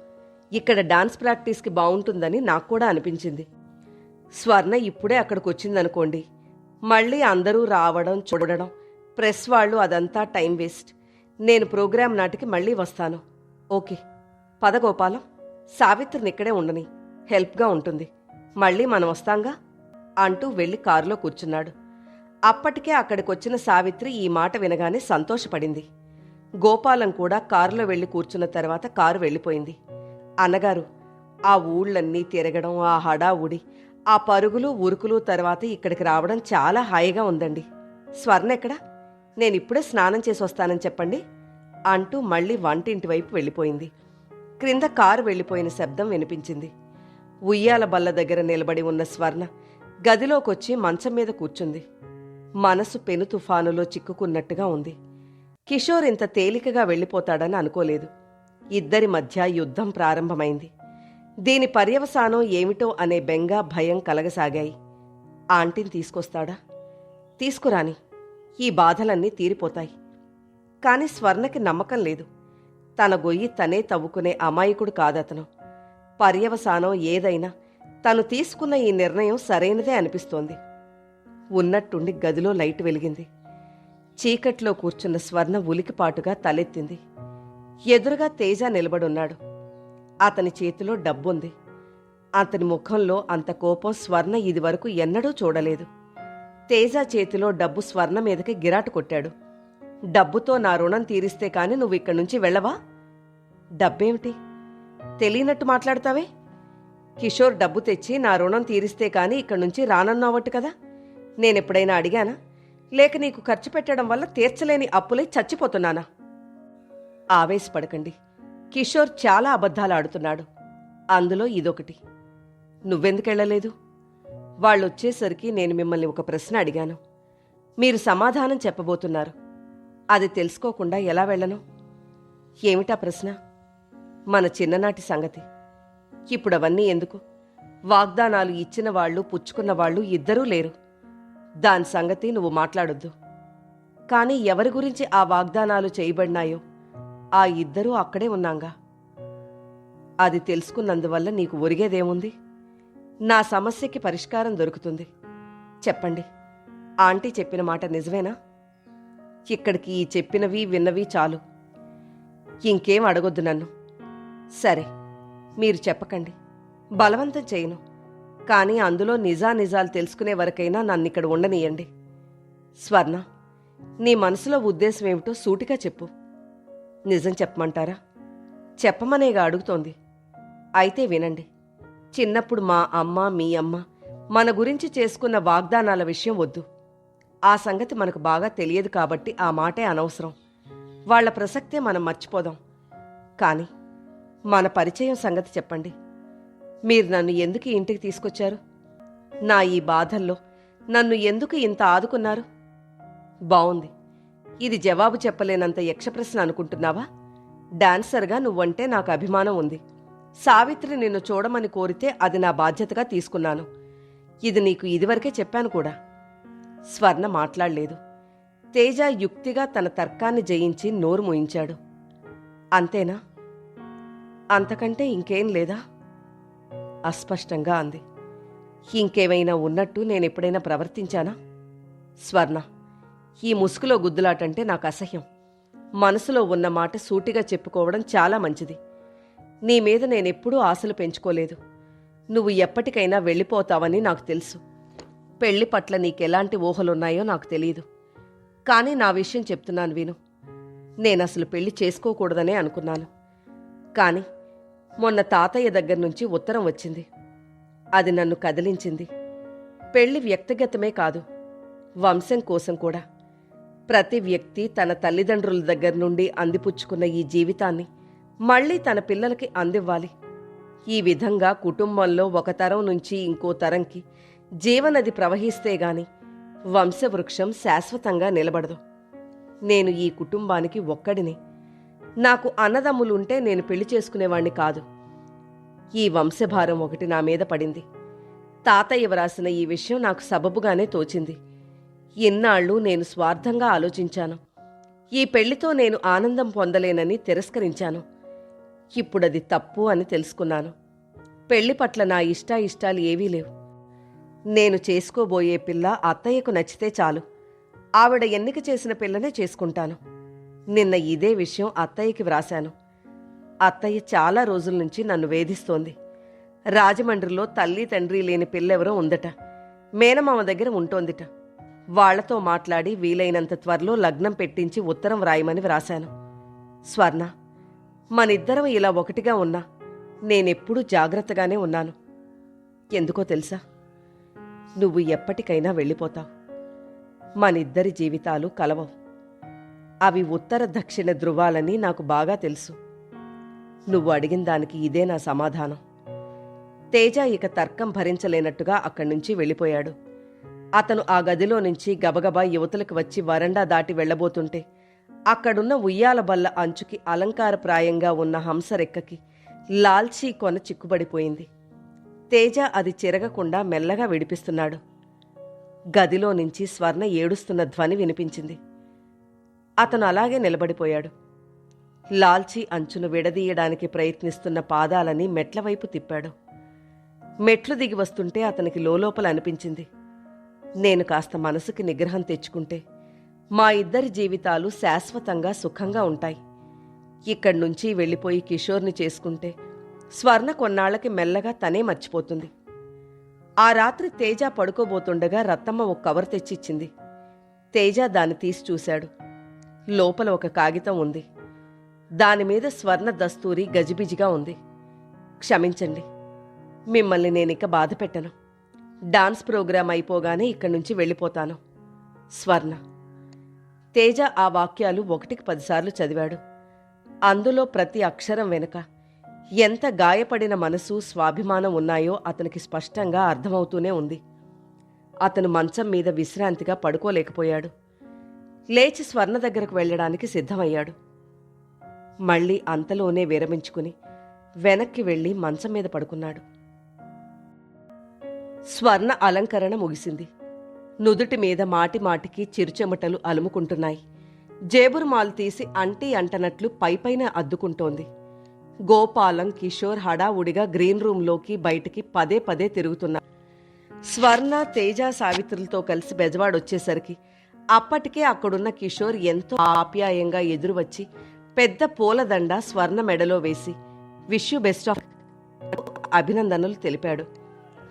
ఇక్కడ డాన్స్ ప్రాక్టీస్కి బాగుంటుందని నాకు కూడా అనిపించింది. స్వర్ణ ఇప్పుడే అక్కడికొచ్చిందనుకోండి, మళ్ళీ అందరూ రావడం చూడడం, ప్రెస్ వాళ్ళు, అదంతా టైం వేస్ట్. నేను ప్రోగ్రాం నాటికి మళ్ళీ వస్తాను. ఓకే, పద గోపాలం, సావిత్రిని ఇక్కడే ఉండని, హెల్ప్గా ఉంటుంది. మళ్ళీ మనం వస్తాంగా అంటూ వెళ్ళి కారులో కూర్చున్నాడు. అప్పటికే అక్కడికొచ్చిన సావిత్రి ఈ మాట వినగానే సంతోషపడింది. గోపాలం కూడా కారులో వెళ్లి కూర్చున్న తర్వాత కారు వెళ్ళిపోయింది. అన్నగారు, ఆ ఊళ్ళన్నీ తిరగడం, ఆ హడావుడి, ఆ పరుగులు ఉరుకులు తర్వాత ఇక్కడికి రావడం చాలా హాయిగా ఉందండి. స్వర్ణ ఎక్కడా? నేనిప్పుడే స్నానం చేసి వస్తానని చెప్పండి అంటూ మళ్ళీ వంటింటి వైపు వెళ్ళిపోయింది. క్రింద కారు వెళ్ళిపోయిన శబ్దం వినిపించింది. ఉయ్యాల బల్ల దగ్గర నిలబడి ఉన్న స్వర్ణ గదిలోకొచ్చి మంచం మీద కూర్చుంది. మనసు పెను తుఫానులో చిక్కుకున్నట్టుగా ఉంది. కిషోర్ ఇంత తేలికగా వెళ్ళిపోతాడని అనుకోలేదు. ఇద్దరి మధ్య యుద్ధం ప్రారంభమైంది. దీని పర్యవసానం ఏమిటో అనే బెంగ, భయం కలగసాగాయి. ఆంటీని తీసుకొస్తాడా? తీసుకురాని, ఈ బాధలన్నీ తీరిపోతాయి. కాని స్వర్ణకి నమ్మకం లేదు. తన గొయ్యి తనే తవ్వుకునే అమాయకుడు కాదతను. పర్యవసానం ఏదైనా తను తీసుకున్న ఈ నిర్ణయం సరైనదే అనిపిస్తోంది. ఉన్నట్టుండి గదిలో లైట్ వెలిగింది. చీకట్లో కూర్చున్న స్వర్ణ ఉలికిపాటుగా తలెత్తింది. ఎదురుగా తేజ నిలబడున్నాడు. అతని చేతిలో డబ్బుంది. అతని ముఖంలో అంత కోపం స్వర్ణ ఇదివరకు ఎన్నడూ చూడలేదు. తేజ చేతిలో డబ్బు స్వర్ణ మీదకి గిరాటు కొట్టాడు. డబ్బుతో నా రుణం తీరిస్తే కాని నువ్వు ఇక్కడి నుంచి వెళ్ళవా? డబ్బేమిటి? తెలియనట్టు మాట్లాడతావే. కిషోర్ డబ్బు తెచ్చి నా రుణం తీరిస్తే కాని ఇక్కడి నుంచి రానన్నావట్టు కదా. నేనెప్పుడైనా అడిగానా? లేక నీకు ఖర్చు పెట్టడం వల్ల తీర్చలేని అప్పులై చచ్చిపోతున్నానా? ఆవేశపడకండి. కిషోర్ చాలా అబద్ధాలు ఆడుతున్నాడు. అందులో ఇదొకటి. నువ్వెందుకెళ్ళలేదు? వాళ్ళొచ్చేసరికి నేను మిమ్మల్ని ఒక ప్రశ్న అడిగాను. మీరు సమాధానం చెప్పబోతున్నారు. అది తెలుసుకోకుండా ఎలా వెళ్ళను? ఏమిటా ప్రశ్న? మన చిన్ననాటి సంగతి. ఇప్పుడవన్నీ ఎందుకు? వాగ్దానాలు ఇచ్చిన వాళ్ళు, పుచ్చుకున్న వాళ్ళు ఇద్దరూ లేరు. దాని సంగతి నువ్వు మాట్లాడొద్దు. కాని ఎవరి గురించి ఆ వాగ్దానాలు చేయబడినాయో ఆ ఇద్దరూ అక్కడే ఉన్నాంగా. అది తెలుసుకున్నందువల్ల నీకు ఒరిగేదేముంది? నా సమస్యకి పరిష్కారం దొరుకుతుంది. చెప్పండి, ఆంటీ చెప్పిన మాట నిజమేనా? ఇక్కడికి ఈ చెప్పినవి విన్నవి చాలు. ఇంకేం అడగొద్దు నన్ను. సరే, మీరు చెప్పకండి. బలవంతం చేయను. కానీ అందులో నిజానిజాలు తెలుసుకునే వరకైనా నన్నిక్కడ ఉండనీయండి. స్వర్ణ, నీ మనసులో ఉద్దేశం ఏమిటో సూటిగా చెప్పు. నిజం చెప్పమంటారా? చెప్పమనేగా అడుగుతోంది. అయితే వినండి. చిన్నప్పుడు మా అమ్మ, మీ అమ్మ మన గురించి చేసుకున్న వాగ్దానాల విషయం వద్దు. ఆ సంగతి మనకు బాగా తెలియదు కాబట్టి ఆ మాటే అనవసరం. వాళ్ల ప్రసక్తే మనం మర్చిపోదాం. కాని మన పరిచయం సంగతి చెప్పండి. మీరు నన్ను ఎందుకు ఇంటికి తీసుకొచ్చారు? నా ఈ బాధల్లో నన్ను ఎందుకు ఇంత ఆదుకున్నారు? బావుంది. ఇది జవాబు చెప్పలేనంత యక్షప్రశ్న అనుకుంటున్నావా? డాన్సర్గా నువ్వంటే నాకు అభిమానం ఉంది. సావిత్రి నిన్ను చూడమని కోరితే అది నా బాధ్యతగా తీసుకున్నాను. ఇది నీకు ఇదివరకే చెప్పాను కూడా. స్వర్ణ మాట్లాడలేదు. తేజ యుక్తిగా తన తర్కాన్ని జయించి నోరు మూయించాడు. అంతేనా? అంతకంటే ఇంకేం లేదా? అస్పష్టంగా అంది. ఇంకేమైనా ఉన్నట్టు నేనెప్పుడైనా ప్రవర్తించానా? స్వర్ణ, ఈ ముసుగులో గుద్దులాటంటే నాకు అసహ్యం. మనసులో ఉన్న మాట సూటిగా చెప్పుకోవడం చాలా మంచిది. నీ మీద నేనెప్పుడూ ఆశలు పెంచుకోలేదు. నువ్వు ఎప్పటికైనా వెళ్ళిపోతావని నాకు తెలుసు. పెళ్లి పట్ల నీకెలాంటి ఊహలున్నాయో నాకు తెలియదు. కానీ నా విషయం చెప్తున్నాను విను. నేనసలు పెళ్లి చేసుకోకూడదనే అనుకున్నాను. కాని మొన్న తాతయ్య దగ్గర నుంచి ఉత్తరం వచ్చింది. అది నన్ను కదిలించింది. పెళ్లి వ్యక్తిగతమే కాదు, వంశం కోసం కూడా. ప్రతి వ్యక్తి తన తల్లిదండ్రుల దగ్గర నుండి అందిపుచ్చుకున్న ఈ జీవితాన్ని మళ్లీ తన పిల్లలకి అందివ్వాలి. ఈ విధంగా కుటుంబంలో ఒక తరం నుంచి ఇంకో తరంకి జీవనది ప్రవహిస్తే గాని వంశవృక్షం శాశ్వతంగా నిలబడదు. నేను ఈ కుటుంబానికి ఒక్కడిని. నాకు అన్నదమ్ములుంటే నేను పెళ్లి చేసుకునేవాణ్ణి కాదు. ఈ వంశభారం ఒకటి నా మీద పడింది. తాతయ్య వ్రాసిన ఈ విషయం నాకు సబబుగానే తోచింది. ఇన్నాళ్ళు నేను స్వార్థంగా ఆలోచించాను. ఈ పెళ్లితో నేను ఆనందం పొందలేనని తిరస్కరించాను. ఇప్పుడది తప్పు అని తెలుసుకున్నాను. పెళ్లి పట్ల నా ఇష్టాయిష్టాలు ఏవీ లేవు. నేను చేసుకోబోయే పిల్ల అత్తయ్యకు నచ్చితే చాలు. ఆవిడ ఎన్నిక చేసిన పిల్లనే చేసుకుంటాను. నిన్న ఇదే విషయం అత్తయ్యకి వ్రాశాను. అత్తయ్య చాలా రోజుల నుంచి నన్ను వేధిస్తోంది. రాజమండ్రిలో తల్లి తండ్రి లేని పిల్లెవరో ఉందట. మేనమామ దగ్గర ఉంటోందిట. వాళ్లతో మాట్లాడి వీలైనంత త్వరలో లగ్నం పెట్టించి ఉత్తరం వ్రాయమని వ్రాశాను. స్వర్ణ, మనిద్దరం ఇలా ఒకటిగా ఉన్నా నేనెప్పుడూ జాగ్రత్తగానే ఉన్నాను. ఎందుకో తెలుసా? నువ్వు ఎప్పటికైనా వెళ్ళిపోతావు. మనిద్దరి జీవితాలు కలవవు. అవి ఉత్తర దక్షిణ ధృవాలని నాకు బాగా తెలుసు. నువ్వు అడిగిన దానికి ఇదే నా సమాధానం. తేజ ఇక తర్కం భరించలేనట్టుగా అక్కడి నుంచి వెళ్ళిపోయాడు. అతను ఆ గదిలో నుంచి గబగబా యువతలకు వచ్చి వరండా దాటి వెళ్లబోతుంటే అక్కడున్న ఉయ్యాల బల్ల అంచుకి అలంకారప్రాయంగా ఉన్న హంసరెక్కకి లాల్చీ కొన చిక్కుబడిపోయింది. తేజ అది చెరగకుండా మెల్లగా విడిపిస్తున్నాడు. గదిలో నుంచి స్వర్ణ ఏడుస్తున్న ధ్వని వినిపించింది. అతను అలాగే నిలబడిపోయాడు. లాల్చీ అంచును విడదీయడానికి ప్రయత్నిస్తున్న పాదాలని మెట్లవైపు తిప్పాడు. మెట్లు దిగి వస్తుంటే అతనికి లోలోపల అనిపించింది, నేను కాస్త మనసుకి నిగ్రహం తెచ్చుకుంటే మా ఇద్దరి జీవితాలు శాశ్వతంగా సుఖంగా ఉంటాయి. ఇక్కడి నుంచి వెళ్ళిపోయి కిషోర్ని చేసుకుంటే స్వర్ణ కొన్నాళ్లకి మెల్లగా తనే మర్చిపోతుంది. ఆ రాత్రి తేజ పడుకోబోతుండగా రత్తమ్మ ఒక కవర్ తెచ్చిచ్చింది. తేజ దాన్ని తీసి చూశాడు. లోపల ఒక కాగితం ఉంది. దానిమీద స్వర్ణ దస్తూరి గజిబిజిగా ఉంది. క్షమించండి, మిమ్మల్ని నేనిక బాధ పెట్టను. డాన్స్ ప్రోగ్రాం అయిపోగానే ఇక్కడి నుంచి వెళ్ళిపోతాను. స్వర్ణ. తేజ ఆ వాక్యాలు 1కి 10 సార్లు చదివాడు. అందులో ప్రతి అక్షరం వెనుక ఎంత గాయపడిన మనసు, స్వాభిమానం ఉన్నాయో అతనికి స్పష్టంగా అర్థమవుతూనే ఉంది. అతను మంచం మీద విశ్రాంతిగా పడుకోలేకపోయాడు. లేచి స్వర్ణ దగ్గరకు వెళ్లడానికి సిద్ధమయ్యాడు. మళ్లీ అంతలోనే విరమించుకుని వెనక్కి వెళ్లి మంచం మీద పడుకున్నాడు. స్వర్ణ అలంకరణ ముగిసింది. నుదుటి మీద మాటిమాటికి చిరుచెమటలు అలుముకుంటున్నాయి. జేబురుమాలు తీసి అంటీ అంటనట్లు పైపైన అద్దుకుంటోంది. గోపాలం, కిషోర్ హడావుడిగా గ్రీన్ రూంలోకి బయటికి పదే పదే తిరుగుతున్నారు. స్వర్ణ, తేజ, సావిత్రులతో కలిసి బెజవాడొచ్చేసరికి అప్పటికే అక్కడున్న కిషోర్ ఎంతో ఆప్యాయంగా ఎదురువచ్చి పెద్ద పూలదండ స్వర్ణ మెడలో వేసి విష్ యూ బెస్ట్ ఆఫ్ అభినందనలు తెలిపాడు.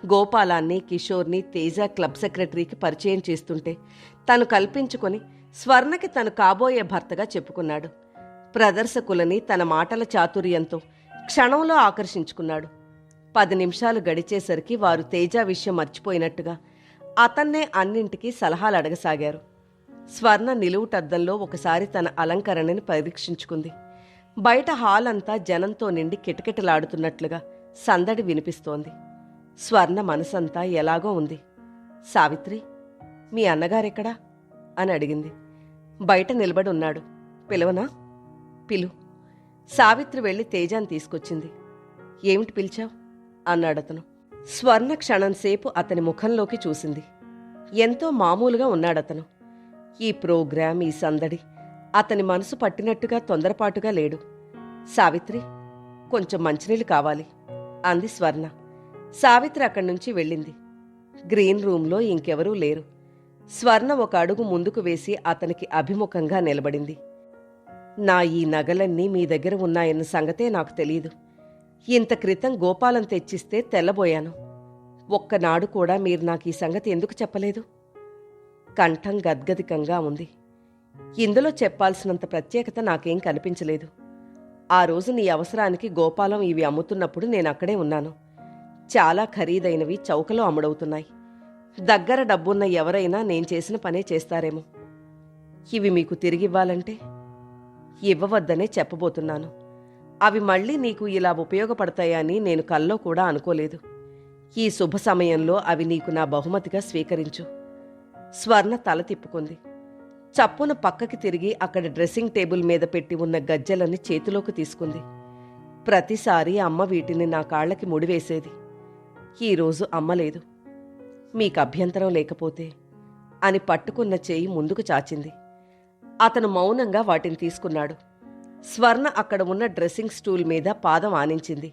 గోపాలాన్ని, కిషోర్ని తేజ క్లబ్ సెక్రటరీకి పరిచయం చేస్తుంటే తను కల్పించుకొని స్వర్ణకి తను కాబోయే భర్తగా చెప్పుకున్నాడు. ప్రదర్శకులని తన మాటల చాతుర్యంతో క్షణంలో ఆకర్షించుకున్నాడు. 10 నిమిషాలు గడిచేసరికి వారు తేజ విషయం మర్చిపోయినట్టుగా అతన్నే అన్నింటికీ సలహాలు అడగసాగారు. స్వర్ణ నిలువుటద్దంలో ఒకసారి తన అలంకరణని పరీక్షించుకుంది. బయట హాల్ అంతా జనంతో నిండి కిటకిటలాడుతున్నట్లుగా సందడి వినిపిస్తోంది. స్వర్ణ మనసంతా ఎలాగో ఉంది. సావిత్రి, మీ అన్నగారెక్కడా అని అడిగింది. బయట నిలబడి ఉన్నాడు. పిలవనా? పిలు. సావిత్రి వెళ్లి తేజాన్ని తీసుకొచ్చింది. ఏమిటి పిలిచావు అన్నాడతను. స్వర్ణ క్షణంసేపు అతని ముఖంలోకి చూసింది. ఎంతో మామూలుగా ఉన్నాడతను. ఈ ప్రోగ్రాం, ఈ సందడి అతని మనసు పట్టినట్టుగా తొందరపాటుగా లేడు. సావిత్రి, కొంచెం మంచినీళ్ళు కావాలి అంది స్వర్ణ. సావిత్రి అక్కడి నుంచి వెళ్ళింది. గ్రీన్ రూంలో ఇంకెవరూ లేరు. స్వర్ణ ఒక అడుగు ముందుకు వేసి అతనికి అభిముఖంగా నిలబడింది. నా ఈ నగలన్నీ మీ దగ్గర ఉన్నాయన్న సంగతే నాకు తెలీదు. ఇంత క్రితం గోపాలం తెచ్చిస్తే తెల్లబోయాను. ఒక్కనాడు కూడా మీరు నాకు ఈ సంగతి ఎందుకు చెప్పలేదు? కంఠం గద్గదికంగా ఉంది. ఇందులో చెప్పాల్సినంత ప్రత్యేకత నాకేం కనిపించలేదు. ఆ రోజు నీ అవసరానికి గోపాలం ఇవి అమ్ముతున్నప్పుడు నేనక్కడే ఉన్నాను. చాలా ఖరీదైనవి చౌకలో అమ్ముడవుతున్నాయి. దగ్గర డబ్బున్న ఎవరైనా నేను చేసిన పనే చేస్తారేమో. ఇవి మీకు తిరిగివ్వాలంటే ఇవ్వవద్దనే చెప్పబోతున్నాను. అవి మళ్ళీ నీకు ఇలా ఉపయోగపడతాయని నేను కల్లో కూడా అనుకోలేదు. ఈ శుభ సమయంలో అవి నీకు నా బహుమతిగా స్వీకరించు. స్వర్ణ తల తిప్పుకుంది. చప్పున పక్కకి తిరిగి అక్కడ డ్రెస్సింగ్ టేబుల్ మీద పెట్టి ఉన్న గజ్జెలని చేతిలోకి తీసుకుంది. ప్రతిసారి అమ్మ వీటిని నా కాళ్లకి ముడివేసేది. ఈరోజు అమ్మలేదు. మీకు అభ్యంతరం లేకపోతే అని పట్టుకున్న చేయి ముందుకు చాచింది. అతను మౌనంగా వాటిని తీసుకున్నాడు. స్వర్ణ అక్కడ ఉన్న డ్రెస్సింగ్ స్టూల్ మీద పాదం ఆనించింది.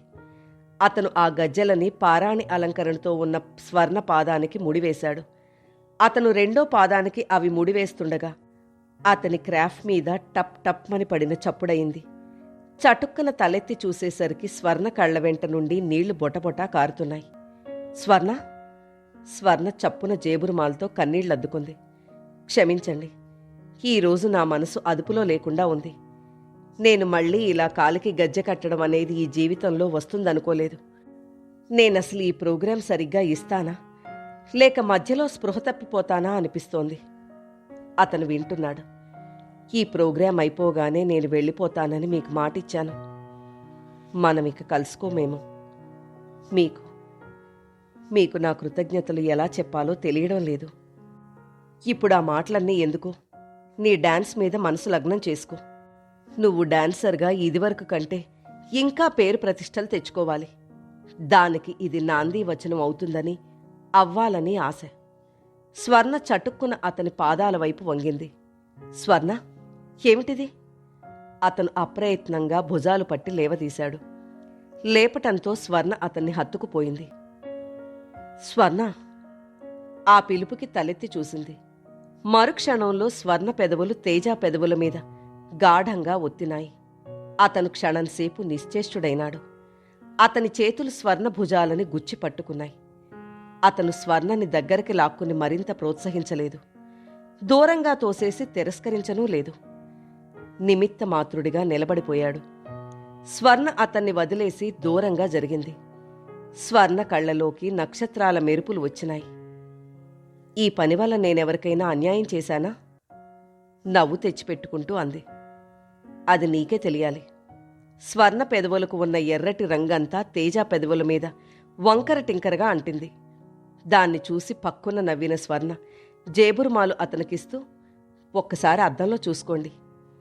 అతను ఆ గజ్జెలని పారాణి అలంకరణతో ఉన్న స్వర్ణ పాదానికి ముడివేశాడు. అతను రెండో పాదానికి అవి ముడివేస్తుండగా అతని క్రాఫ్ మీద టప్ టప్ మని పడిన చప్పుడయింది. చటుక్కన తలెత్తి చూసేసరికి స్వర్ణ కళ్ల వెంట నుండి నీళ్లు బొటబొటా కారుతున్నాయి. స్వర్ణ స్వర్ణ చప్పున జేబురుమాలతో కన్నీళ్లద్దుకుంది. క్షమించండి, ఈరోజు నా మనసు అదుపులో లేకుండా ఉంది. నేను మళ్ళీ ఇలా కాలికి గజ్జె కట్టడం అనేది ఈ జీవితంలో వస్తుందనుకోలేదు. నేనసలు ఈ ప్రోగ్రాం సరిగ్గా ఇస్తానా, లేక మధ్యలో స్పృహ తప్పిపోతానా అనిపిస్తోంది. అతను వింటున్నాడు. ఈ ప్రోగ్రాం అయిపోగానే నేను వెళ్ళిపోతానని మీకు మాటిచ్చాను. మనమిక కలుసుకోమేమో. మీకు మీకు నా కృతజ్ఞతలు ఎలా చెప్పాలో తెలియడం లేదు. ఇప్పుడు ఆ మాటలన్నీ ఎందుకు? నీ డాన్స్ మీద మనసు లగ్నం చేసుకో. నువ్వు డాన్సర్గా ఇదివరకు కంటే ఇంకా పేరు ప్రతిష్టలు తెచ్చుకోవాలి. దానికి ఇది నాంది వచనం అవుతుందని, అవ్వాలని ఆశ. స్వర్ణ చటుక్కున అతని పాదాల వైపు వంగింది. స్వర్ణ, ఏమిటిది? అతను అప్రయత్నంగా భుజాలు పట్టి లేవదీశాడు. లేపటంతో స్వర్ణ అతన్ని హత్తుకుపోయింది. స్వర్ణ! ఆ పిలుపుకి తలెత్తి చూసింది. మరుక్షణంలో స్వర్ణ పెదవులు తేజ పెదవుల మీద గాఢంగా ఒత్తినాయి. అతను క్షణంసేపు నిశ్చేష్టుడైనాడు. అతని చేతులు స్వర్ణ భుజాలని గుచ్చి పట్టుకున్నాయి. అతను స్వర్ణని దగ్గరికి లాక్కుని మరింత ప్రోత్సహించలేదు. దూరంగా తోసేసి తిరస్కరించనూ లేదు. నిమిత్త మాత్రుడిగా నిలబడిపోయాడు. స్వర్ణ అతన్ని వదిలేసి దూరంగా జరిగింది. స్వర్ణ కళ్లలోకి నక్షత్రాల మెరుపులు వచ్చినాయి. ఈ పని వల్ల నేనెవరికైనా అన్యాయం చేశానా? నవ్వు తెచ్చిపెట్టుకుంటూ అంది. అది నీకే తెలియాలి. స్వర్ణ పెదవులకు ఉన్న ఎర్రటి రంగంతా తేజ పెదవుల మీద వంకర టింకరగా అంటింది. దాన్ని చూసి పక్కున నవ్విన స్వర్ణ జేబురుమాలు అతనికిస్తూ, ఒక్కసారి అద్దంలో చూసుకోండి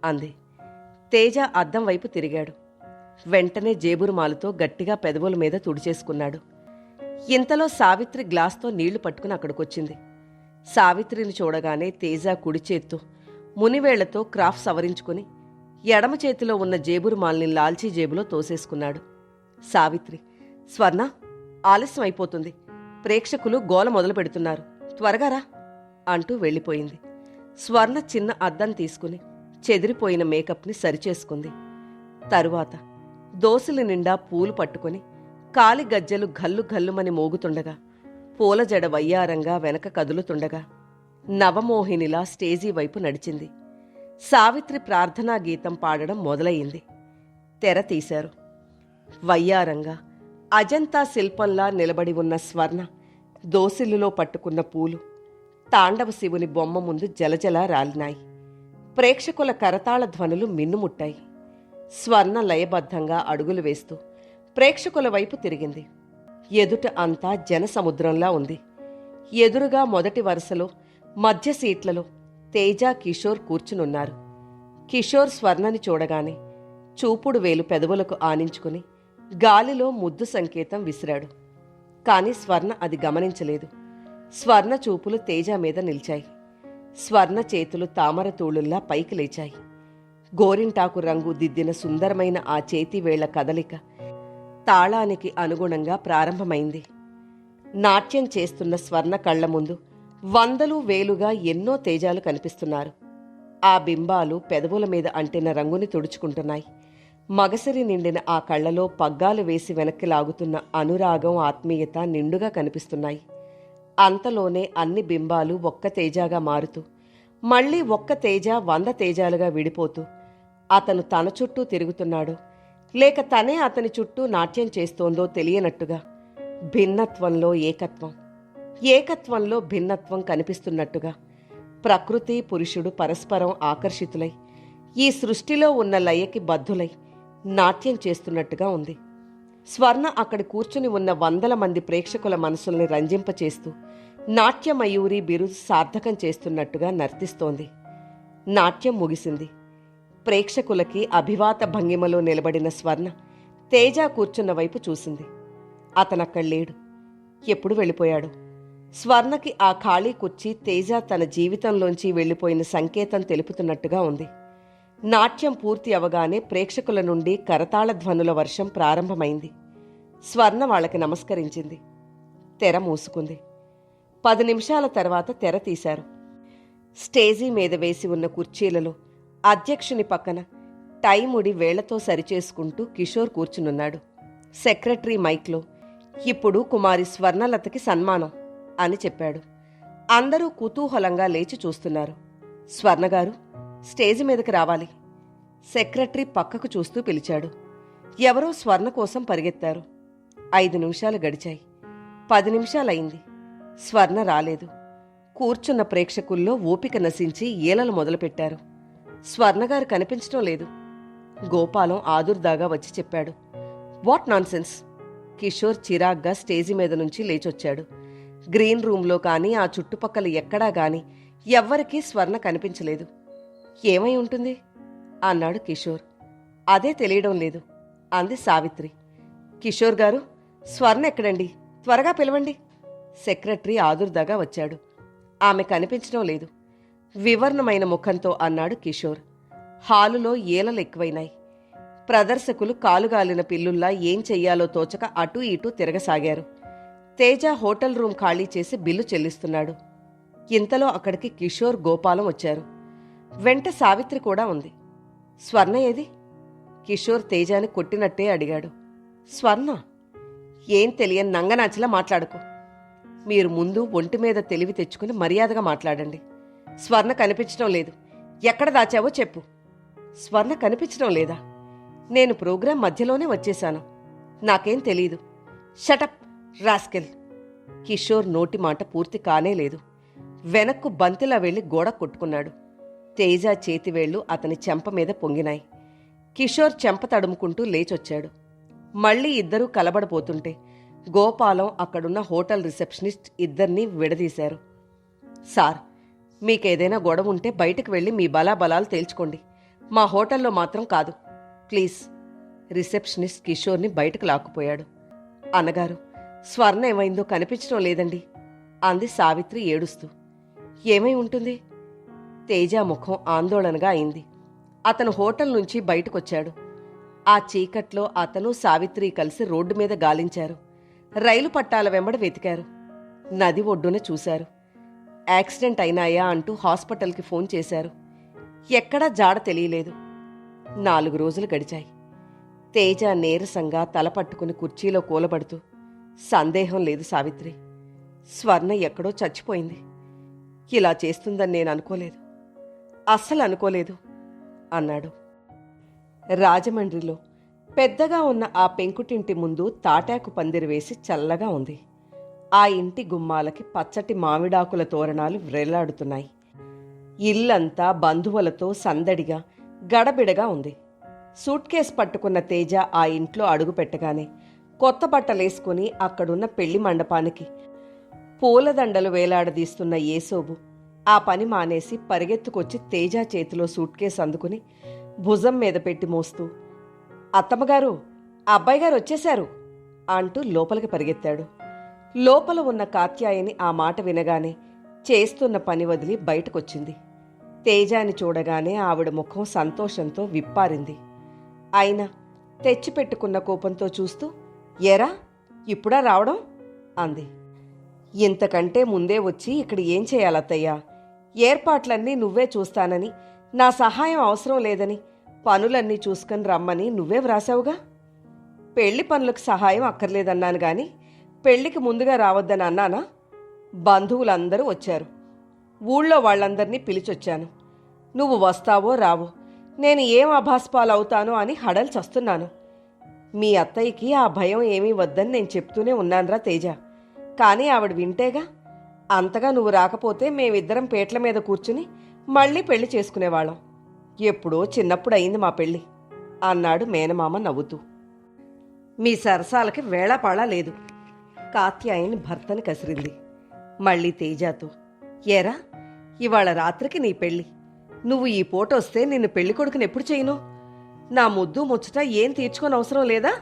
అంది. తేజ అద్దం వైపు తిరిగాడు. వెంటనే జేబురుమాలుతో గట్టిగా పెదవుల మీద తుడిచేసుకున్నాడు. ఇంతలో సావిత్రి గ్లాస్తో నీళ్లు పట్టుకుని అక్కడికొచ్చింది. సావిత్రిని చూడగానే తేజ కుడి చేత్తో మునివేళ్లతో క్రాఫ్ సవరించుకుని ఎడమ చేతిలో ఉన్న జేబురుమాల్ని లాల్చీ జేబులో తోసేసుకున్నాడు. సావిత్రి, స్వర్ణ, ఆలస్యం అయిపోతుంది. ప్రేక్షకులు గోల మొదలు పెడుతున్నారు. త్వరగా రా అంటూ వెళ్ళిపోయింది. స్వర్ణ చిన్న అద్దం తీసుకుని చెదిరిపోయిన మేకప్ని సరిచేసుకుంది. తరువాత దోసిలి నిండా పూలు పట్టుకుని కాలి గజ్జెలు గల్లు గల్లుమని మోగుతుండగా, పూల జడ వయ్యారంగా వెనక కదులుతుండగా నవమోహినిలా స్టేజీ వైపు నడిచింది. సావిత్రి ప్రార్థనా గీతం పాడడం మొదలయ్యింది. తెర తీశారు. వయ్యారంగా అజంతా శిల్పంలా నిలబడి ఉన్న స్వర్ణ దోసిలిలో పట్టుకున్న పూలు తాండవ శివుని బొమ్మ ముందు జలజలా రాలినాయి. ప్రేక్షకుల కరతాళ ధ్వనులు మిన్నుముట్టాయి. స్వర్ణ లయబద్ధంగా అడుగులు వేస్తూ ప్రేక్షకుల వైపు తిరిగింది. ఎదుట అంతా జనసముద్రంలా ఉంది. ఎదురుగా మొదటి వరుసలో మధ్య సీట్లలో తేజ, కిషోర్ కూర్చునున్నారు. కిషోర్ స్వర్ణని చూడగానే చూపుడు వేలు పెదవులకు ఆనించుకుని గాలిలో ముద్దు సంకేతం విసిరాడు. కాని స్వర్ణ అది గమనించలేదు. స్వర్ణ చూపులు తేజ మీద నిలిచాయి. స్వర్ణ చేతులు తామర తూళుల్లా పైకి లేచాయి. గోరింటాకు రంగు దిద్దిన సుందరమైన ఆ చేతివేళ్ల కదలిక తాళానికి అనుగుణంగా ప్రారంభమైంది. నాట్యం చేస్తున్న స్వర్ణ కళ్ల ముందు వందలు వేలుగా ఎన్నో తేజాలు కనిపిస్తున్నారు. ఆ బింబాలు పెదవుల మీద అంటిన రంగుని తుడుచుకుంటున్నాయి. మగసిరి నిండిన ఆ కళ్లలో పగ్గాలు వేసి వెనక్కి లాగుతున్న అనురాగం, ఆత్మీయత నిండుగా కనిపిస్తున్నాయి. అంతలోనే అన్ని బింబాలు ఒక్క తేజాగా మారుతూ, మళ్లీ ఒక్క తేజ 100 తేజాలుగా విడిపోతూ, అతను తన చుట్టూ తిరుగుతున్నాడో లేక తనే అతని చుట్టూ నాట్యం చేస్తోందో తెలియనట్టుగా భిన్నత్వంలో ఏకత్వం, ఏకత్వంలో భిన్నత్వం కనిపిస్తున్నట్టుగా ప్రకృతి పురుషుడు పరస్పరం ఆకర్షితులై ఈ సృష్టిలో ఉన్న లయకి బద్ధులై నాట్యం చేస్తున్నట్టుగా ఉంది. స్వర్ణ అక్కడి కూర్చుని ఉన్న 100 మంది ప్రేక్షకుల మనసుల్ని రంజింపచేస్తూ నాట్యమయూరి బిరుదు సార్థకం చేస్తున్నట్టుగా నర్తిస్తోంది. నాట్యం ముగిసింది. ప్రేక్షకులకి అభివాత భంగిమలో నిలబడిన స్వర్ణ తేజ కూర్చున్న వైపు చూసింది. అతనక్కడ లేడు. ఎప్పుడు వెళ్ళిపోయాడు? స్వర్ణకి ఆ ఖాళీ కుర్చీ తేజ తన జీవితంలోంచి వెళ్ళిపోయిన సంకేతం తెలుపుతున్నట్టుగా ఉంది. నాట్యం పూర్తి అవగానే ప్రేక్షకుల నుండి కరతాళ ధ్వనుల వర్షం ప్రారంభమైంది. స్వర్ణ వాళ్ళకి నమస్కరించింది. తెర మూసుకుంది. 10 నిమిషాల తర్వాత తెర తీశారు. స్టేజీ మీద వేసి ఉన్న కుర్చీలలో అధ్యక్షుని పక్కన టైముడి వేళ్లతో సరిచేసుకుంటూ కిషోర్ కూర్చునున్నాడు. సెక్రటరీ మైక్లో, ఇప్పుడు కుమారి స్వర్ణలతకి సన్మానం అని చెప్పాడు. అందరూ కుతూహలంగా లేచి చూస్తున్నారు. స్వర్ణగారు, స్టేజి మీదకి రావాలి. సెక్రటరీ పక్కకు చూస్తూ పిలిచాడు. ఎవరో స్వర్ణ కోసం పరిగెత్తారు. 5 నిమిషాలు గడిచాయి. 10 నిమిషాలయింది. స్వర్ణ రాలేదు. కూర్చున్న ప్రేక్షకుల్లో ఓపిక నశించి ఈలలు మొదలుపెట్టారు. స్వర్ణగారు కనిపించడం లేదు. గోపాలం ఆదుర్దాగా వచ్చి చెప్పాడు. What nonsense! కిషోర్ చిరాగ్గా స్టేజి మీద నుంచి లేచొచ్చాడు. గ్రీన్ రూంలో కానీ ఆ చుట్టుపక్కల ఎక్కడా గాని ఎవ్వరికీ స్వర్ణ కనిపించలేదు. ఏమై ఉంటుంది అన్నాడు కిషోర్. అదే తెలియడం లేదు అంది సావిత్రి. కిషోర్ గారు, స్వర్ణ ఎక్కడండి? త్వరగా పిలవండి. సెక్రటరీ ఆదుర్దాగా వచ్చాడు. ఆమె కనిపించడం లేదు వివర్ణమైన ముఖంతో అన్నాడు కిషోర్. హాలులో ఏలలు ఎక్కువైనాయి. ప్రదర్శకులు కాలుగాలిన పిల్లుల్లా ఏం చెయ్యాలో తోచక అటూ ఇటూ తిరగసాగారు. తేజ హోటల్ రూమ్ ఖాళీ చేసి బిల్లు చెల్లిస్తున్నాడు. ఇంతలో అక్కడికి కిషోర్, గోపాలం వచ్చారు. వెంట సావిత్రి కూడా ఉంది. స్వర్ణ ఏది? కిషోర్ తేజాని కొట్టినట్టే అడిగాడు. స్వర్ణ? ఏం తెలియని నంగనాచిలా మాట్లాడుకో. మీరు ముందు ఒంటి మీద తెలివి తెచ్చుకుని మర్యాదగా మాట్లాడండి. స్వర్ణ కనిపించడం లేదు. ఎక్కడ దాచావో చెప్పు. స్వర్ణ కనిపించడం లేదా? నేను ప్రోగ్రాం మధ్యలోనే వచ్చేశాను. నాకేం తెలీదు. Shut up rascal. కిషోర్ నోటి మాట పూర్తి కానేలేదు. వెనక్కు బంతిలా వెళ్లి గోడ కొట్టుకున్నాడు. తేజ చేతివేళ్లు అతని చెంప మీద పొంగినాయి. కిషోర్ చెంప తడుముకుంటూ లేచొచ్చాడు. మళ్లీ ఇద్దరూ కలబడపోతుంటే గోపాలం అక్కడున్న హోటల్ రిసెప్షనిస్ట్ ఇద్దరినీ విడదీశారు. సార్, మీకేదైనా గొడవ ఉంటే బయటకు వెళ్లి మీ బలాబలాలు తేల్చుకోండి. మా హోటల్లో మాత్రం కాదు, ప్లీజ్. రిసెప్షనిస్ట్ కిషోర్ని బయటకు లాక్కుపోయాడు. అన్నగారు, స్వర్ణ ఏమైందో కనిపించడం లేదండి అంది సావిత్రి ఏడుస్తూ. ఏమై ఉంటుంది? తేజ ముఖం ఆందోళనగా అయింది. అతను హోటల్ నుంచి బయటకొచ్చాడు. ఆ చీకట్లో అతను, సావిత్రి కలిసి రోడ్డు మీద గాలించారు. రైలు పట్టాల వెంబడ వెతికారు. నది ఒడ్డున చూశారు. యాక్సిడెంట్ అయినాయా అంటూ హాస్పిటల్కి ఫోన్ చేశారు. ఎక్కడా జాడ తెలియలేదు. 4 రోజులు గడిచాయి. తేజ నీరసంగా తల పట్టుకుని కుర్చీలో కూలబడుతూ, సందేహం లేదు సావిత్రి, స్వర్ణ ఎక్కడో చచ్చిపోయింది. ఇలా చేస్తుందని నేను అనుకోలేదు, అస్సలు అనుకోలేదు అన్నాడు. రాజమండ్రిలో పెద్దగా ఉన్న ఆ పెంకుటింటి ముందు తాటాకు పందిరి వేసి చల్లగా ఉంది. ఆ ఇంటి గుమ్మాలకి పచ్చటి మామిడాకుల తోరణాలు వ్రేలాడుతున్నాయి. ఇల్లంతా బంధువులతో సందడిగా గడబిడగా ఉంది. సూట్ కేస్ పట్టుకున్న తేజ ఆ ఇంట్లో అడుగు పెట్టగానే కొత్త బట్టలేసుకుని అక్కడున్న పెళ్లి మండపానికి పూలదండలు వేలాడదీస్తున్న ఏసోబు ఆ పని మానేసి పరిగెత్తుకొచ్చి తేజ చేతిలో సూట్ కేస్ అందుకుని భుజం మీద పెట్టి మోస్తూ, అత్తమ్మగారు, అబ్బాయి గారు వచ్చేశారు అంటూ లోపలికి పరిగెత్తాడు. లోపల ఉన్న కాత్యాయని ఆ మాట వినగానే చేస్తున్న పని వదిలి బయటకొచ్చింది. తేజాని చూడగానే ఆవిడ ముఖం సంతోషంతో విప్పారింది. అయినా తెచ్చిపెట్టుకున్న కోపంతో చూస్తూ, ఎరా ఇప్పుడా రావడం అంది. ఇంతకంటే ముందే వచ్చి ఇక్కడ ఏం చేయాలత్తయ్యా? ఏర్పాట్లన్నీ నువ్వే చూస్తానని, నా సహాయం అవసరం లేదని, పనులన్నీ చూసుకుని రమ్మని నువ్వే వ్రాసావుగా. పెళ్లి పనులకు సహాయం అక్కర్లేదన్నాను గాని పెళ్లికి ముందుగా రావద్దని అన్నానా? బంధువులందరూ వచ్చారు. ఊళ్ళో వాళ్ళందరినీ పిలిచొచ్చాను. నువ్వు వస్తావో రావో నేను ఏం అభాస్పాలవుతానో అని హడలు చస్తున్నాను. మీ అత్తయ్యకి ఆ భయం ఏమీ వద్దని నేను చెప్తూనే ఉన్నానురా తేజ. కానీ ఆవిడ వింటేగా. అంతగా నువ్వు రాకపోతే మేమిద్దరం పేట్ల మీద కూర్చుని మళ్ళీ పెళ్లి చేసుకునేవాళ్ళం. ఎప్పుడో చిన్నప్పుడు అయింది మా పెళ్లి అన్నాడు మేనమామ నవ్వుతూ. మీ సరసాలకి వేళాపాళా లేదు. కాత్యాయని భర్తని కసిరింది. మళ్ళీ తేజాతో, ఏరా ఇవాళ రాత్రికి నీ పెళ్ళి. నువ్వు ఈ పూట వస్తే నిన్ను పెళ్లి కొడుకుని ఎప్పుడు చేయను? నా ముద్దు ముచ్చట ఏం తీర్చుకొని అవసరం లేదా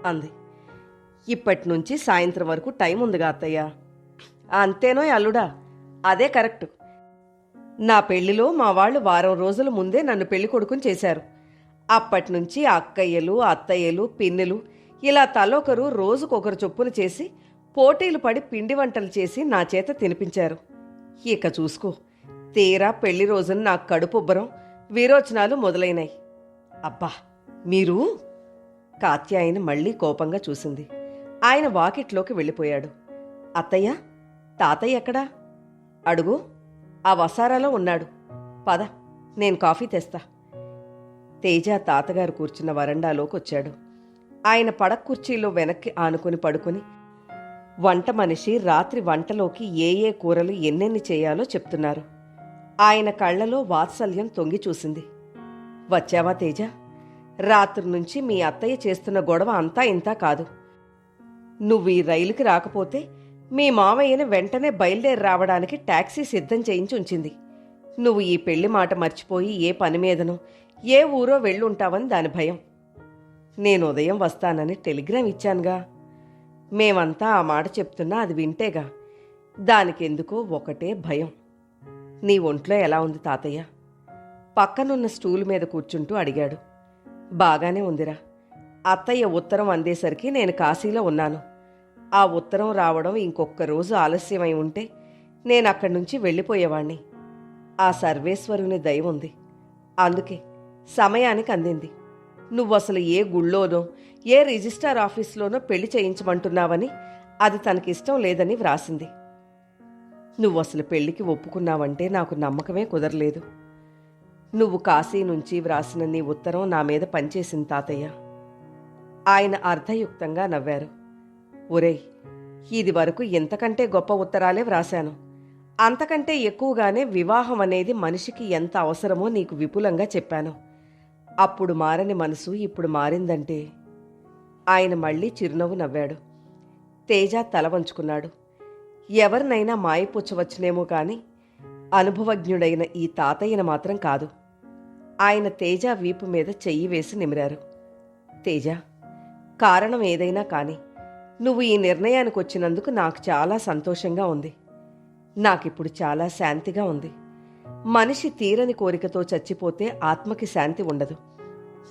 అంది. ఇప్పటి నుంచి సాయంత్రం వరకు టైం ఉందిగా అత్తయ్య. అంతేనో అల్లుడా? అదే కరెక్టు. నా పెళ్లిలో మా వాళ్ళు వారం రోజుల ముందే నన్ను పెళ్లి కొడుకుని చేశారు. అప్పటినుంచి అక్కయ్యలు, అత్తయ్యలు, పిన్నులు ఇలా తలొకరు రోజుకొకరు చొప్పున చేసి పోటీలు పడి పిండి వంటలు చేసి నా చేత తినిపించారు. ఇక చూసుకో, తీరా పెళ్లి రోజున నాకు కడుపుబ్బరం, విరోచనాలు మొదలైనాయి. అబ్బా మీరు! కాత్యాయని మళ్లీ కోపంగా చూసింది. ఆయన వాకిట్లోకి వెళ్ళిపోయాడు. అత్తయ్య, తాతయ్య ఎక్కడా? అడుగు, ఆ వసారాలో ఉన్నాడు. పద, నేను కాఫీ తెస్తా. తేజ తాతగారు కూర్చున్న వరండాలోకి వచ్చాడు. ఆయన పడక కుర్చీలో వెనక్కి ఆనుకుని పడుకుని వంట మనిషి రాత్రి వంటలోకి ఏ ఏ కూరలు ఎన్నెన్ని చేయాలో చెప్తున్నారు. ఆయన కళ్లలో వాత్సల్యం తొంగి చూసింది. వచ్చావా తేజ? రాత్రి నుంచి మీ అత్తయ్య చేస్తున్న గొడవ అంతా ఇంతా కాదు. నువ్వు ఈ రైలుకి రాకపోతే మీ మావయ్యని వెంటనే బయలుదేరి రావడానికి టాక్సీ సిద్ధం చేయించి ఉంచింది. నువ్వు ఈ పెళ్లి మాట మర్చిపోయి ఏ పని మీదనో ఏ ఊరో వెళ్ళుంటావని దాని భయం. నేను ఉదయం వస్తానని టెలిగ్రామ్ ఇచ్చానుగా. మేమంతా ఆ మాట చెప్తున్నా అది వింటేగా. దానికెందుకో ఒకటే భయం. నీ ఒంట్లో ఎలా ఉంది తాతయ్య? పక్కనున్న స్టూల్ మీద కూర్చుంటూ అడిగాడు. బాగానే ఉందిరా. అత్తయ్య ఉత్తరం అందేసరికి నేను కాశీలో ఉన్నాను. ఆ ఉత్తరం రావడం ఇంకొక్క రోజు ఆలస్యమై ఉంటే నేను అక్కడి నుంచి వెళ్ళిపోయేవాణ్ణి. ఆ సర్వేశ్వరుని దయ ఉంది, అందుకే సమయానికి అందింది. నువ్వసలు ఏ గుళ్ళోనో ఏ రిజిస్ట్రార్ ఆఫీస్లోనో పెళ్లి చేయించమంటున్నావని, అది తనకిష్టం లేదని వ్రాసింది. నువ్వసలు పెళ్లికి ఒప్పుకున్నావంటే నాకు నమ్మకమే కుదరలేదు. నువ్వు కాశీ నుంచి వ్రాసిన నీ ఉత్తరం నా మీద పనిచేసింది తాతయ్య. ఆయన అర్థయుక్తంగా నవ్వారు. ఒరేయ్, ఇది వరకు ఇంతకంటే గొప్ప ఉత్తరాలే వ్రాశాను. అంతకంటే ఎక్కువగానే వివాహం అనేది మనిషికి ఎంత అవసరమో నీకు విపులంగా చెప్పాను. అప్పుడు మారని మనసు ఇప్పుడు మారిందంటే. ఆయన మళ్ళీ చిరునవ్వు నవ్వాడు. తేజ తల వంచుకున్నాడు. ఎవరినైనా మాయపుచ్చవచ్చునేమో కాని అనుభవజ్ఞుడైన ఈ తాతయ్యను మాత్రం కాదు. ఆయన తేజ వీపు మీద చెయ్యి వేసి నిమిరారు. తేజ, కారణం ఏదైనా కాని నువ్వు ఈ నిర్ణయానికి వచ్చినందుకు నాకు చాలా సంతోషంగా ఉంది. నాకిప్పుడు చాలా శాంతిగా ఉంది. మనిషి తీరని కోరికతో చచ్చిపోతే ఆత్మకి శాంతి ఉండదు.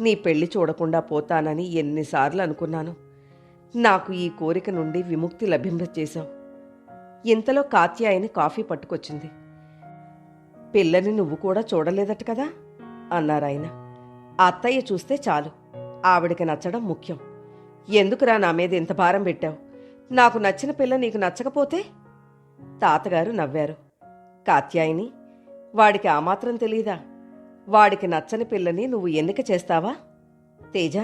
నీ పెళ్లి చూడకుండా పోతానని ఎన్నిసార్లు అనుకున్నాను. నాకు ఈ కోరిక నుండి విముక్తి లభింపచేశావు. ఇంతలో కాత్యాయని కాఫీ పట్టుకొచ్చింది. పిల్లని నువ్వు కూడా చూడలేదట కదా అన్నారాయన. అత్తయ్య చూస్తే చాలు, ఆవిడికి నచ్చడం ముఖ్యం. ఎందుకురా నా మీద ఇంత భారం పెట్టావు? నాకు నచ్చిన పిల్ల నీకు నచ్చకపోతే? తాతగారు నవ్వారు. కాత్యాయని, వాడికి ఆ మాత్రం తెలీదా? వాడికి నచ్చని పిల్లని నువ్వు ఎన్నిక చేస్తావా? తేజ,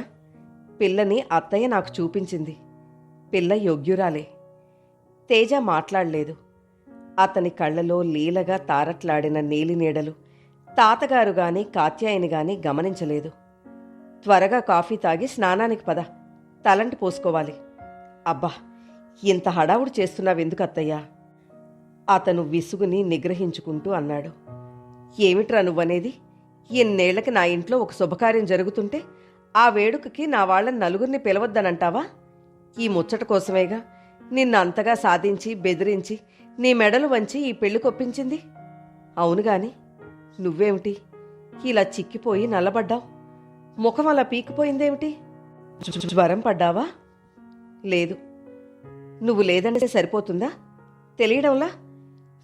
పిల్లని అత్తయ్య నాకు చూపించింది. పిల్ల యోగ్యురాలే. తేజ మాట్లాడలేదు. అతని కళ్ళలో లీలగా తారట్లాడిన నీలి నీడలు తాతగారు గాని కాత్యాయని గాని గమనించలేదు. త్వరగా కాఫీ తాగి స్నానానికి పద, తలంటి పోసుకోవాలి. అబ్బా, ఇంత హడావుడు చేస్తున్నావెందుకు అత్తయ్యా? అతను విసుగుని నిగ్రహించుకుంటూ అన్నాడు. ఏమిట్రా నువ్వనేది? ఎన్నేళ్లకి నా ఇంట్లో ఒక శుభకార్యం జరుగుతుంటే ఆ వేడుకకి నా వాళ్ళని నలుగురిని పిలవద్దనంటావా? ఈ ముచ్చట కోసమేగా నిన్ను అంతగా సాధించి బెదిరించి నీ మెడలు వంచి ఈ పెళ్లి కొప్పించింది. అవునుగాని నువ్వేమిటి ఇలా చిక్కిపోయి నల్లబడ్డావు? ముఖం అలా పీకిపోయిందేమిటి? జ్వరం పడ్డావా? లేదు. నువ్వు లేదంటే సరిపోతుందా? తెలియడంలా?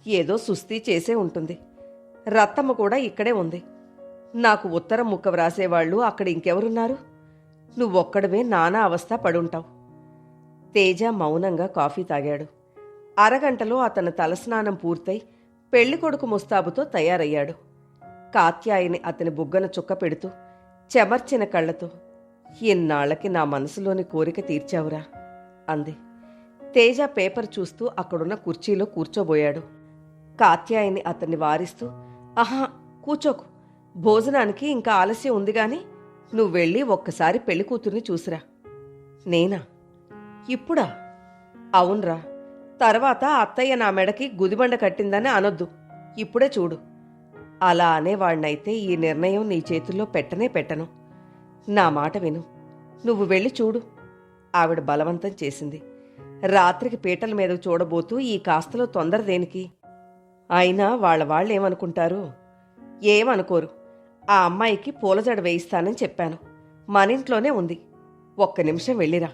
ఏదో సుస్తీ చేసే ఉంటుంది. రత్తమ్మ కూడా ఇక్కడే ఉంది. నాకు ఉత్తరం ముక్క వ్రాసేవాళ్ళు అక్కడ ఇంకెవరున్నారు? నువ్వొక్కడవే నానా అవస్థ పడుంటావు. తేజ మౌనంగా కాఫీ తాగాడు. అరగంటలో అతను తలస్నానం పూర్తయి పెళ్లికొడుకు ముస్తాబుతో తయారయ్యాడు. కాత్యాయని అతని బుగ్గన చుక్క పెడుతూ చెమర్చిన కళ్లతో, ఇన్నాళ్లకి నా మనసులోని కోరిక తీర్చావురా అంది. తేజ పేపర్ చూస్తూ అక్కడున్న కుర్చీలో కూర్చోబోయాడు. కాత్యాయని అతన్ని వారిస్తూ, ఆహా, కూచోకు. భోజనానికి ఇంకా ఆలస్యం ఉంది గాని నువ్వెళ్ళి ఒక్కసారి పెళ్లి కూతుర్ని చూసిరా. నేనా? ఇప్పుడా? అవునరా. తర్వాత అత్తయ్య నా మెడకి గుదిబండ కట్టిందని అనొద్దు. ఇప్పుడే చూడు. అలా అనేవాణ్ణైతే ఈ నిర్ణయం నీ చేతుల్లో పెట్టనే పెట్టను. నా మాట విను. నువ్వు వెళ్ళి చూడు. ఆవిడ బలవంతం చేసింది. రాత్రికి పీటల మీద చూడబోతూ ఈ కాస్తలో తొందర దేనికి? అయినా వాళ్ళేమనుకుంటారు? ఏమనుకోరు. ఆ అమ్మాయికి పూలజడ వేయిస్తానని చెప్పాను. మనింట్లోనే ఉంది. ఒక్క నిమిషం వెళ్ళిరా.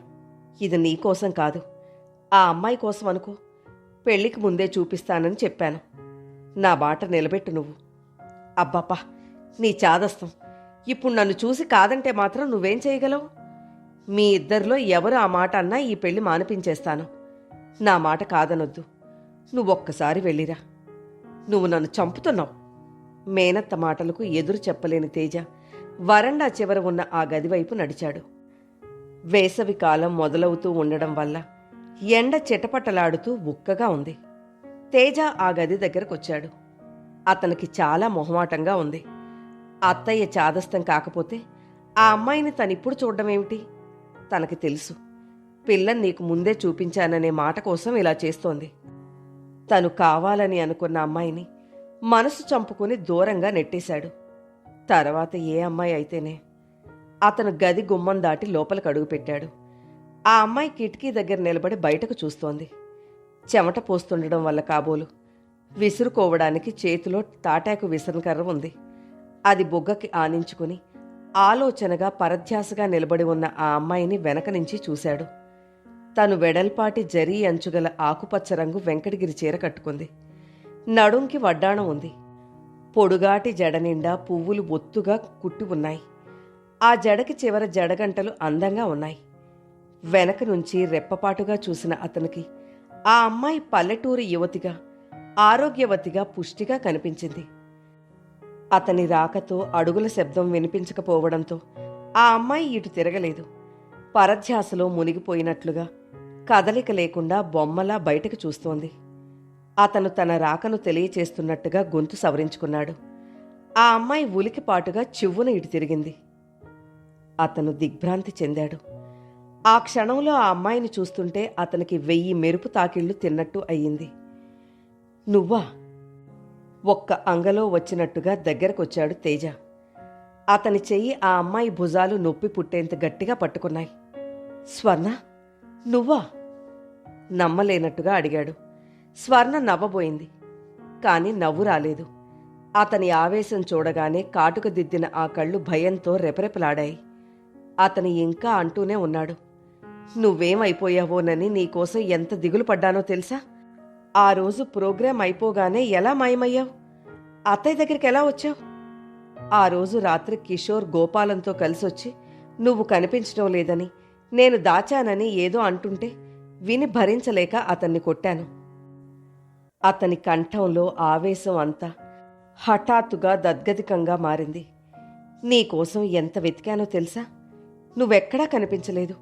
ఇది నీకోసం కాదు, ఆ అమ్మాయి కోసం అనుకో. పెళ్లికి ముందే చూపిస్తానని చెప్పాను. నా బాట నిలబెట్టు నువ్వు. అబ్బబ్బా, నీ చాదస్తం. ఇప్పుడు నన్ను చూసి కాదంటే మాత్రం నువ్వేం చేయగలవు? మీ ఇద్దరిలో ఎవరు ఆ మాట అన్నా ఈ పెళ్లి మానిపించేస్తాను. నా మాట కాదనొద్దు. నువ్వొక్కసారి వెళ్ళిరా. నువ్వు నన్ను చంపుతున్నావు. మేనత్త మాటలకు ఎదురు చెప్పలేని తేజ వరండా చివర ఉన్న ఆ గదివైపు నడిచాడు. వేసవి కాలం మొదలవుతూ ఉండడం వల్ల ఎండ చిటపటలాడుతూ ఉక్కగా ఉంది. తేజ ఆ గది దగ్గరకొచ్చాడు. అతనికి చాలా మొహమాటంగా ఉంది. అత్తయ్య చాదస్తం కాకపోతే ఆ అమ్మాయిని తనిప్పుడు చూడ్డమేమిటి? తనకి తెలుసు. పిల్లని నీకు ముందే చూపించాననే మాట కోసం ఇలా చేస్తోంది. తను కావాలని అనుకున్న అమ్మాయిని మనసు చంపుకుని దూరంగా నెట్టేశాడు. తర్వాత ఏ అమ్మాయి అయితేనే. అతను గది గుమ్మం దాటి లోపలికి అడుగుపెట్టాడు. ఆ అమ్మాయి కిటికీ దగ్గర నిలబడి బయటకు చూస్తోంది. చెమట పోస్తుండడం వల్ల కాబోలు విసురుకోవడానికి చేతిలో తాటాకు విసనకర్ర ఉంది. అది బుగ్గకి ఆనించుకుని ఆలోచనగా పరధ్యాసగా నిలబడి ఉన్న ఆ అమ్మాయిని వెనక నుంచి చూశాడు. తను వెడల్పాటి జరీ అంచుగల ఆకుపచ్చ రంగు వెంకటగిరి చీర కట్టుకుంది. నడుంకి వడ్డాణం ఉంది. పొడుగాటి జడ నిండా పువ్వులు ఒత్తుగా కుట్టి ఉన్నాయి. ఆ జడకి చివర జడగంటలు అందంగా ఉన్నాయి. వెనక నుంచి రెప్పపాటుగా చూసిన అతనికి ఆ అమ్మాయి పల్లెటూరి యువతిగా, ఆరోగ్యవతిగా, పుష్టిగా కనిపించింది. అతని రాకతో అడుగుల శబ్దం వినిపించకపోవడంతో ఆ అమ్మాయి ఇటు తిరగలేదు. పరధ్యాసలో మునిగిపోయినట్లుగా కదలిక లేకుండా బొమ్మలా బయటకు చూస్తోంది. అతను తన రాకను తెలియచేస్తున్నట్టుగా గొంతు సవరించుకున్నాడు. ఆ అమ్మాయి ఉలికిపాటుగా చివ్వున ఇటు తిరిగింది. అతను దిగ్భ్రాంతి చెందాడు. ఆ క్షణంలో ఆ అమ్మాయిని చూస్తుంటే అతనికి 1000 మెరుపు తాకిళ్లు తిన్నట్టు అయ్యింది. నువ్వా? ఒక్క అంగలో వచ్చినట్టుగా దగ్గరకొచ్చాడు తేజ. అతని చెయ్యి ఆ అమ్మాయి భుజాలు నొప్పి పుట్టేంత గట్టిగా పట్టుకున్నాయి. స్వర్ణ, నువ్వా? నమ్మలేనట్టుగా అడిగాడు. స్వర్ణ నవ్వబోయింది. కాని నవ్వు రాలేదు. అతని ఆవేశం చూడగానే కాటుక దిద్దిన ఆ కళ్ళు భయంతో రెపరెపలాడాయి. అతను ఇంకా అంటూనే ఉన్నాడు. నువ్వేమైపోయావోనని నీకోసం ఎంత దిగులు పడ్డానో తెలుసా? ఆ రోజు ప్రోగ్రాం అయిపోగానే ఎలా మాయమయ్యావు? అత్తయ్య దగ్గరికి ఎలా వచ్చావు? ఆ రోజు రాత్రి కిషోర్ గోపాలంతో కలిసొచ్చి నువ్వు కనిపించడం లేదని, నేను దాచానని ఏదో అంటుంటే విని భరించలేక అతన్ని కొట్టాను. అతని కంఠంలో ఆవేశం అంతా హఠాత్తుగా దద్గదికంగా మారింది. నీకోసం ఎంత వెతికానో తెలుసా? నువ్వెక్కడా కనిపించలేదు.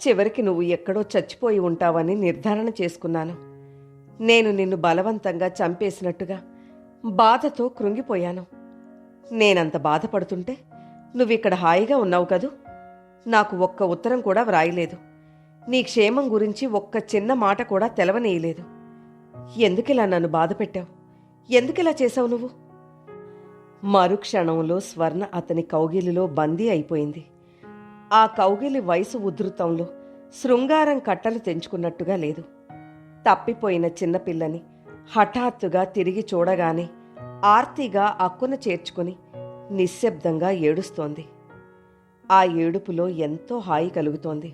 చివరికి నువ్వు ఎక్కడో చచ్చిపోయి ఉంటావని నిర్ధారణ చేసుకున్నాను. నేను నిన్ను బలవంతంగా చంపేసినట్టుగా బాధతో కృంగిపోయాను. నేనంత బాధపడుతుంటే నువ్విక్కడ హాయిగా ఉన్నావు కదూ. నాకు ఒక్క ఉత్తరం కూడా వ్రాయలేదు. నీ క్షేమం గురించి ఒక్క చిన్న మాట కూడా తెలవనీయలేదు. ఎందుకిలా నన్ను బాధపెట్టావు? ఎందుకిలా చేశావు నువ్వు? మరుక్షణంలో స్వర్ణ అతని కౌగిలిలో బందీ అయిపోయింది. ఆ కౌగిలి వయసు ఉధృతంలో శృంగారం కట్టలు తెంచుకున్నట్టుగా లేదు. తప్పిపోయిన చిన్నపిల్లని హఠాత్తుగా తిరిగి చూడగానే ఆర్తిగా అక్కున చేర్చుకుని నిశ్శబ్దంగా ఏడుస్తోంది. ఆ ఏడుపులో ఎంతో హాయి కలుగుతోంది.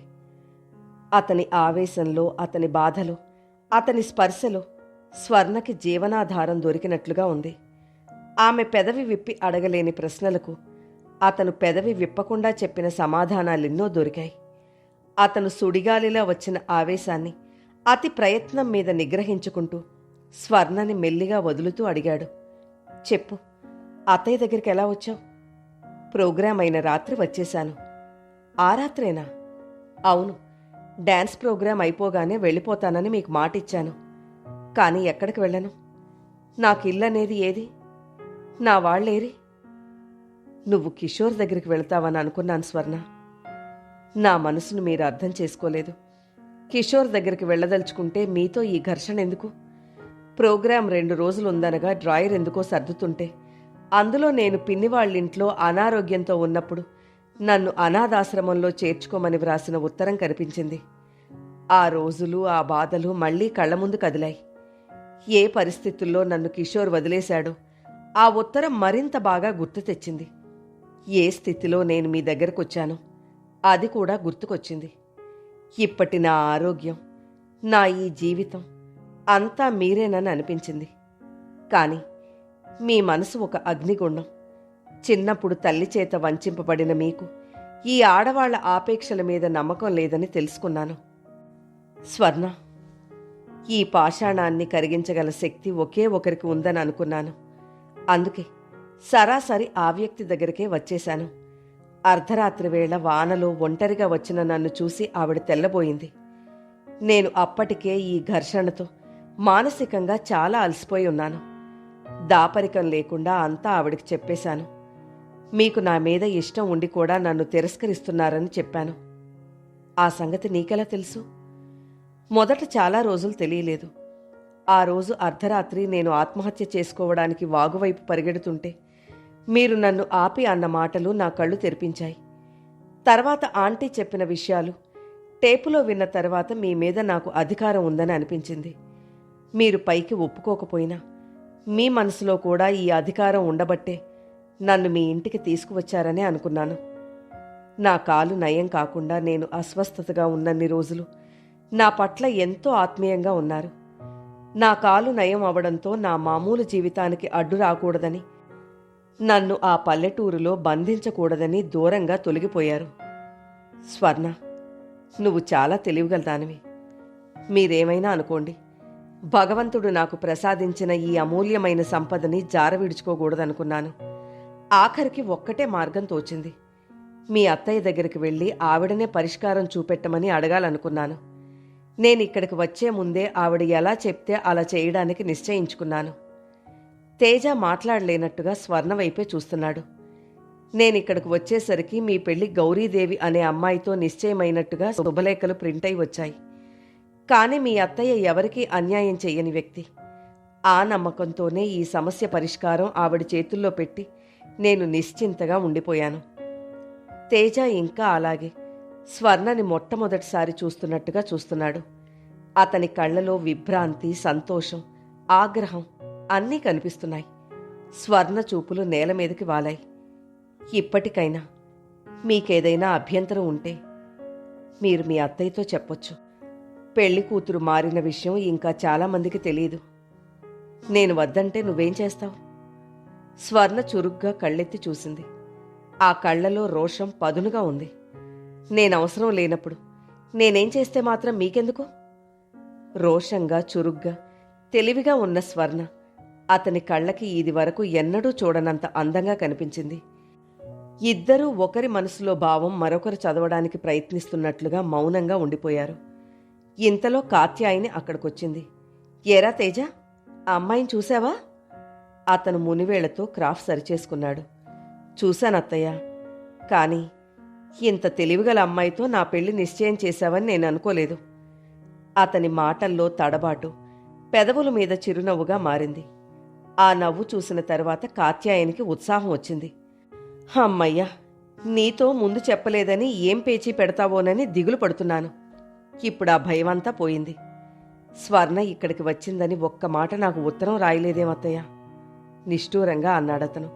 అతని ఆవేశంలో, అతని బాధలో, అతని స్పర్శలో స్వర్ణకి జీవనాధారం దొరికినట్లుగా ఉంది. ఆమె పెదవి విప్పి అడగలేని ప్రశ్నలకు అతను పెదవి విప్పకుండా చెప్పిన సమాధానాలెన్నో దొరికాయి. అతను సుడిగాలిలా వచ్చిన ఆవేశాన్ని అతి ప్రయత్నం మీద నిగ్రహించుకుంటూ స్వర్ణని మెల్లిగా వదులుతూ అడిగాడు. చెప్పు, అత్తయ్య దగ్గరికి ఎలా వచ్చావు? ప్రోగ్రాం అయిన రాత్రి వచ్చేశాను. ఆ రాత్రేనా? అవును. డాన్స్ ప్రోగ్రాం అయిపోగానే వెళ్ళిపోతానని మీకు మాటిచ్చాను. కానీ ఎక్కడికి వెళ్ళను? నాకు ఇల్లనేది ఏది? నా వాళ్ళేరి? నువ్వు కిషోర్ దగ్గరికి వెళతావని అనుకున్నాను స్వర్ణ. నా మనసును మీరు అర్థం చేసుకోలేదు. కిషోర్ దగ్గరికి వెళ్ళదలుచుకుంటే మీతో ఈ ఘర్షణ ఎందుకు? ప్రోగ్రాం 2 రోజులుందనగా డ్రాయర్ ఎందుకో సర్దుతుంటే అందులో నేను పిన్ని వాళ్ళింట్లో అనారోగ్యంతో ఉన్నప్పుడు నన్ను అనాథాశ్రమంలో చేర్చుకోమని వ్రాసిన ఉత్తరం కనిపించింది. ఆ రోజులు, ఆ బాధలు మళ్లీ కళ్ల ముందు కదిలాయి. ఏ పరిస్థితుల్లో నన్ను కిషోర్ వదిలేశాడో ఆ ఉత్తరం మరింత బాగా గుర్తు తెచ్చింది. ఏ స్థితిలో నేను మీ దగ్గరకొచ్చానో అది కూడా గుర్తుకొచ్చింది. ఇప్పటి నా ఆరోగ్యం, నా ఈ జీవితం అంతా మీరేనని అనిపించింది. కానీ మీ మనసు ఒక అగ్నిగుండం. చిన్నప్పుడు తల్లి చేత వంచింపబడిన మీకు ఈ ఆడవాళ్ల ఆపేక్షల మీద నమ్మకం లేదని తెలుసుకున్నాను. స్వర్ణ, ఈ పాషాణాన్ని కరిగించగల శక్తి ఒకే ఒకరికి ఉందని అనుకున్నాను. అందుకే సరాసరి ఆ వ్యక్తి దగ్గరికే వచ్చేశాను. అర్ధరాత్రి వేళ వానలో ఒంటరిగా వచ్చిన నన్ను చూసి ఆవిడ తెల్లబోయింది. నేను అప్పటికే ఈ ఘర్షణతో మానసికంగా చాలా అలసిపోయి ఉన్నాను. దాపరికం లేకుండా అంతా ఆవిడికి చెప్పేశాను. మీకు నా మీద ఇష్టం ఉండి కూడా నన్ను తిరస్కరిస్తున్నారని చెప్పాను. ఆ సంగతి నీకెలా తెలుసు? మొదట చాలా రోజులు తెలియలేదు. ఆ రోజు అర్ధరాత్రి నేను ఆత్మహత్య చేసుకోవడానికి వాగువైపు పరిగెడుతుంటే మీరు నన్ను ఆపి అన్న మాటలు నా కళ్ళు తెరిపించాయి. తర్వాత ఆంటీ చెప్పిన విషయాలు టేపులో విన్న తర్వాత మీ మీద నాకు అధికారం ఉందని అనిపించింది. మీరు పైకి ఒప్పుకోకపోయినా మీ మనసులో కూడా ఈ అధికారం ఉండబట్టే నన్ను మీ ఇంటికి తీసుకువచ్చారనే అనుకున్నాను. నా కాలు నయం కాకుండా నేను అస్వస్థతగా ఉన్నన్ని రోజులు నా పట్ల ఎంతో ఆత్మీయంగా ఉన్నారు. నా కాలు నయం అవడంతో నా మామూలు జీవితానికి అడ్డు రాకూడదని, నన్ను ఆ పల్లెటూరులో బంధించకూడదని దూరంగా తొలగిపోయారు. స్వర్ణ, నువ్వు చాలా తెలివిగలదానివి. మీరేమైనా అనుకోండి, భగవంతుడు నాకు ప్రసాదించిన ఈ అమూల్యమైన సంపదని జారవిడుచుకోకూడదనుకున్నాను. ఆఖరికి ఒక్కటే మార్గం తోచింది. మీ అత్తయ్య దగ్గరికి వెళ్ళి ఆవిడనే పరిష్కారం చూపెట్టమని అడగాలనుకున్నాను. నేనిక్కడికి వచ్చే ముందే ఆవిడ ఎలా చెప్తే అలా చేయడానికి నిశ్చయించుకున్నాను. తేజ మాట్లాడలేనట్టుగా స్వర్ణ వైపే చూస్తున్నాడు. నేనిక్కడికి వచ్చేసరికి మీ పెళ్లి గౌరీదేవి అనే అమ్మాయితో నిశ్చయమైనట్టుగా శుభలేఖలు ప్రింట్ అయి వచ్చాయి. కానీ మీ అత్తయ్య ఎవరికీ అన్యాయం చెయ్యని వ్యక్తి. ఆ నమ్మకంతోనే ఈ సమస్య పరిష్కారం ఆవిడ చేతుల్లో పెట్టి నేను నిశ్చింతగా ఉండిపోయాను. తేజ ఇంకా అలాగే స్వర్ణని మొట్టమొదటిసారి చూస్తున్నట్టుగా చూస్తున్నాడు. అతని కళ్ళలో విభ్రాంతి, సంతోషం, ఆగ్రహం అన్నీ కనిపిస్తున్నాయి. స్వర్ణ చూపులు నేల మీదకి వాలాయి. ఇప్పటికైనా మీకేదైనా అభ్యంతరం ఉంటే మీరు మీ అత్తయ్యతో చెప్పొచ్చు. పెళ్లి కూతురు మారిన విషయం ఇంకా చాలామందికి తెలియదు. నేను వద్దంటే నువ్వేం చేస్తావు? స్వర్ణ చురుగ్గా కళ్ళెత్తి చూసింది. ఆ కళ్ళలో రోషం పదునుగా ఉంది. నేనవసరం లేనప్పుడు నేనేం చేస్తే మాత్రం మీకెందుకు? రోషంగా, చురుగ్గా, తెలివిగా ఉన్న స్వర్ణ అతని కళ్ళకి ఇది వరకు ఎన్నడూ చూడనంత అందంగా కనిపించింది. ఇద్దరూ ఒకరి మనసులో భావం మరొకరు చదవడానికి ప్రయత్నిస్తున్నట్లుగా మౌనంగా ఉండిపోయారు. ఇంతలో కాత్యాయిని అక్కడికొచ్చింది. ఏరా తేజ, ఆ అమ్మాయిని చూశావా? అతను మునివేళ్లతో క్రాఫ్ సరిచేసుకున్నాడు. చూశానత్తయ్య, కానీ ఇంత తెలివిగల అమ్మాయితో నా పెళ్లి నిశ్చయం చేశావని నేను అనుకోలేదు. అతని మాటల్లో తడబాటు పెదవుల మీద చిరునవ్వుగా మారింది. ఆ నవ్వు చూసిన తర్వాత కాత్యాయనికి ఉత్సాహం వచ్చింది. అమ్మయ్య, నీతో ముందు చెప్పలేదని ఏం పేచీ పెడతావోనని దిగులు పడుతున్నాను. ఇప్పుడు ఆ భయమంతా పోయింది. స్వర్ణ ఇక్కడికి వచ్చిందని ఒక్క మాట నాకు ఉత్తరం రాయలేదేమత్తయ్య? నిష్ఠూరంగా అన్నాడతను.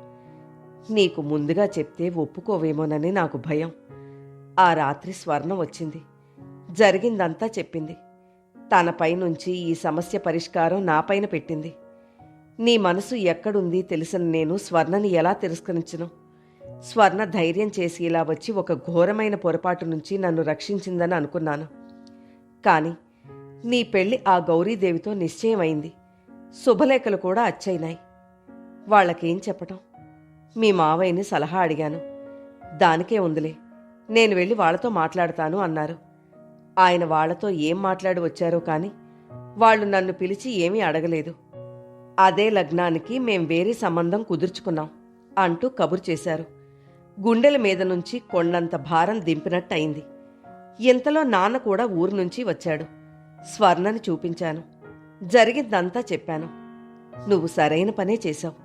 నీకు ముందుగా చెప్తే ఒప్పుకోవేమోనని నాకు భయం. ఆ రాత్రి స్వర్ణ వచ్చింది, జరిగిందంతా చెప్పింది. తనపై నుంచి ఈ సమస్య పరిష్కారం నాపైన పెట్టింది. నీ మనసు ఎక్కడుంది తెలిసిన నేను స్వర్ణని ఎలా తిరస్కరించను? స్వర్ణ ధైర్యం చేసి ఇలా వచ్చి ఒక ఘోరమైన పొరపాటు నుంచి నన్ను రక్షించిందని అనుకున్నాను. కాని నీ పెళ్లి ఆ గౌరీదేవితో నిశ్చయమైంది. శుభలేఖలు కూడా అచ్చయినాయి. వాళ్ళకేం చెప్పటం? మీ మావయ్యని సలహా అడిగాను. దానికే ఉందిలే, నేను వెళ్ళి వాళ్లతో మాట్లాడతాను అన్నారు. ఆయన వాళ్లతో ఏం మాట్లాడి వచ్చారో కాని వాళ్ళు నన్ను పిలిచి ఏమీ అడగలేదు. అదే లగ్నానికి మేం వేరే సంబంధం కుదుర్చుకున్నాం అంటూ కబురు చేశారు. గుండెల మీద నుంచి కొండంత భారం దింపినట్టయింది. ఇంతలో నాన్న కూడా ఊరు నుంచి వచ్చాడు. స్వర్ణని చూపించాను. జరిగిందంతా చెప్పాను. నువ్వు సరైన పనే చేశావు.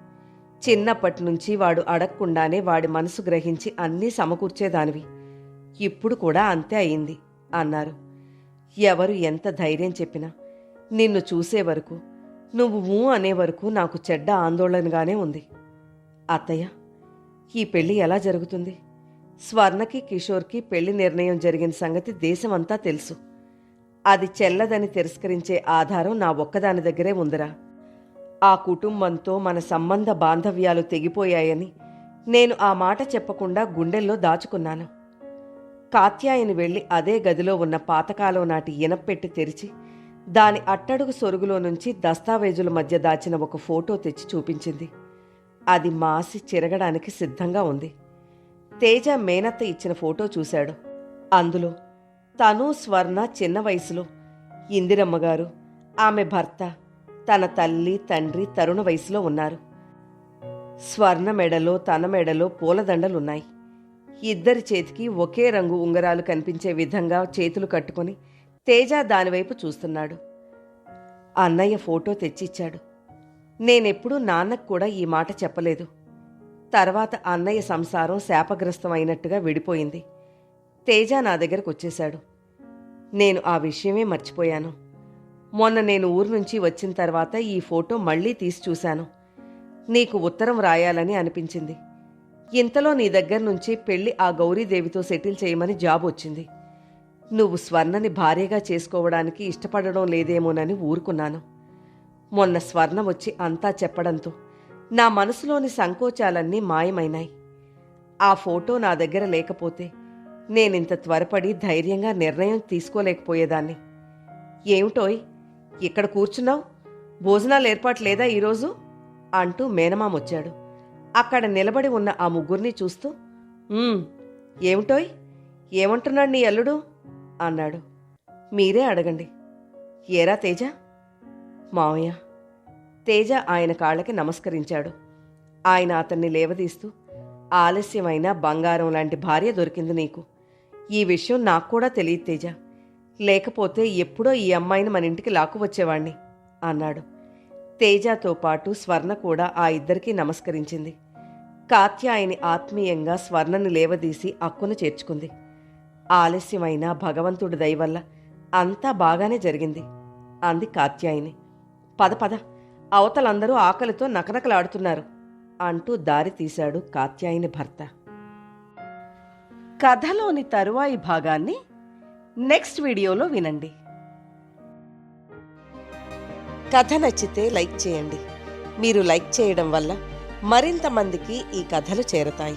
చిన్నప్పటి నుంచి వాడు అడగకుండానే వాడి మనసు గ్రహించి అన్నీ సమకూర్చేదానివి. ఇప్పుడు కూడా అంతే అయింది అన్నారు. ఎవరు ఎంత ధైర్యం చెప్పినా నిన్ను చూసే వరకు, నువ్వు ఊ అనే వరకు నాకు చెడ్డ ఆందోళనగానే ఉంది. అత్తయ్య, ఈ పెళ్లి ఎలా జరుగుతుంది? స్వర్ణకి కిషోర్కి పెళ్లి నిర్ణయం జరిగిన సంగతి దేశమంతా తెలుసు. అది చెల్లదని తిరస్కరించే ఆధారం నా ఒక్కదాని దగ్గరే ఉందిరా. ఆ కుటుంబంతో మన సంబంధ బాంధవ్యాలు తెగిపోయాయని నేను ఆ మాట చెప్పకుండా గుండెల్లో దాచుకున్నాను. కాత్యాయని వెళ్ళి అదే గదిలో ఉన్న పాతకాలం నాటి ఇనప్పెట్టి తెరిచి దాని అట్టడుగు సొరుగులో నుంచి దస్తావేజుల మధ్య దాచిన ఒక ఫోటో తెచ్చి చూపించింది. అది మాసి చిరగడానికి సిద్ధంగా ఉంది. తేజ మేనత్త ఇచ్చిన ఫోటో చూశాడు. అందులో తను స్వర్ణ చిన్న వయసులో, ఇందిరమ్మగారు, ఆమె భర్త, తన తల్లి తండ్రి తరుణ వయసులో ఉన్నారు. స్వర్ణ మెడలో తన మెడలో పూలదండలున్నాయి. ఇద్దరి చేతికి ఒకే రంగు ఉంగరాలు కనిపించే విధంగా చేతులు కట్టుకొని తేజ దానివైపు చూస్తున్నాడు. అన్నయ్య ఫోటో తెచ్చిచ్చాడు. నేనెప్పుడూ నాన్నకు కూడా ఈ మాట చెప్పలేదు. తర్వాత అన్నయ్య సంసారం శాపగ్రస్తం అయినట్టుగా విడిపోయింది. తేజ నా దగ్గరకు వచ్చేశాడు. నేను ఆ విషయమే మర్చిపోయాను. మొన్న నేను ఊరు నుంచి వచ్చిన తర్వాత ఈ ఫోటో మళ్ళీ తీసి చూశాను. నీకు ఉత్తరం రాయాలని అనిపించింది. ఇంతలో నీ దగ్గర నుంచి పెళ్లి ఆ గౌరీదేవితో సెటిల్ చేయమని జాబ్ వచ్చింది. నువ్వు స్వర్ణని భార్యగా చేసుకోవడానికి ఇష్టపడడం లేదేమోనని ఊరుకున్నాను. మొన్న స్వర్ణ వచ్చి అంతా చెప్పడంతో నా మనసులోని సంకోచాలన్నీ మాయమైనాయి. ఆ ఫోటో నా దగ్గర లేకపోతే నేనింత త్వరపడి ధైర్యంగా నిర్ణయం తీసుకోలేకపోయేదాన్ని. ఏమిటోయ్ ఇక్కడ కూర్చున్నావు? భోజనాలు ఏర్పాటు లేదా ఈరోజు అంటూ మేనమామొచ్చాడు. అక్కడ నిలబడి ఉన్న ఆ ముగ్గురిని చూస్తూ ఏమిటోయ్ ఏమంటున్నాడు నీ అల్లుడు అన్నాడు. మీరే అడగండి. ఏరా తేజ? మావయ్య. తేజ ఆయన కాళ్ళకి నమస్కరించాడు. ఆయన అతన్ని లేవదీస్తూ, ఆలస్యమైన బంగారం లాంటి భార్య దొరికింది నీకు. ఈ విషయం నాకు కూడా తెలియదు తేజ. లేకపోతే ఎప్పుడో ఈ అమ్మాయిని మన ఇంటికి లాక్కువచ్చేవాణ్ణి అన్నాడు. తేజతో పాటు స్వర్ణ కూడా ఆ ఇద్దరికీ నమస్కరించింది. కాత్యాయని ఆత్మీయంగా స్వర్ణని లేవదీసి అక్కున చేర్చుకుంది. ఆలస్యమైన భగవంతుడి దయవల్ల అంతా బాగానే జరిగింది అంది కాత్యాయని. పద పద, అవతలందరూ ఆకలితో నకనకలాడుతున్నారు అంటూ దారి తీశాడు కాత్యాయని భర్త. కథలోని తరువాయి భాగాన్ని నెక్స్ట్ వీడియోలో వినండి. కథ నచ్చితే లైక్ చేయండి. మీరు లైక్ చేయడం వల్ల మరింత మందికి ఈ కథలు చేరతాయి.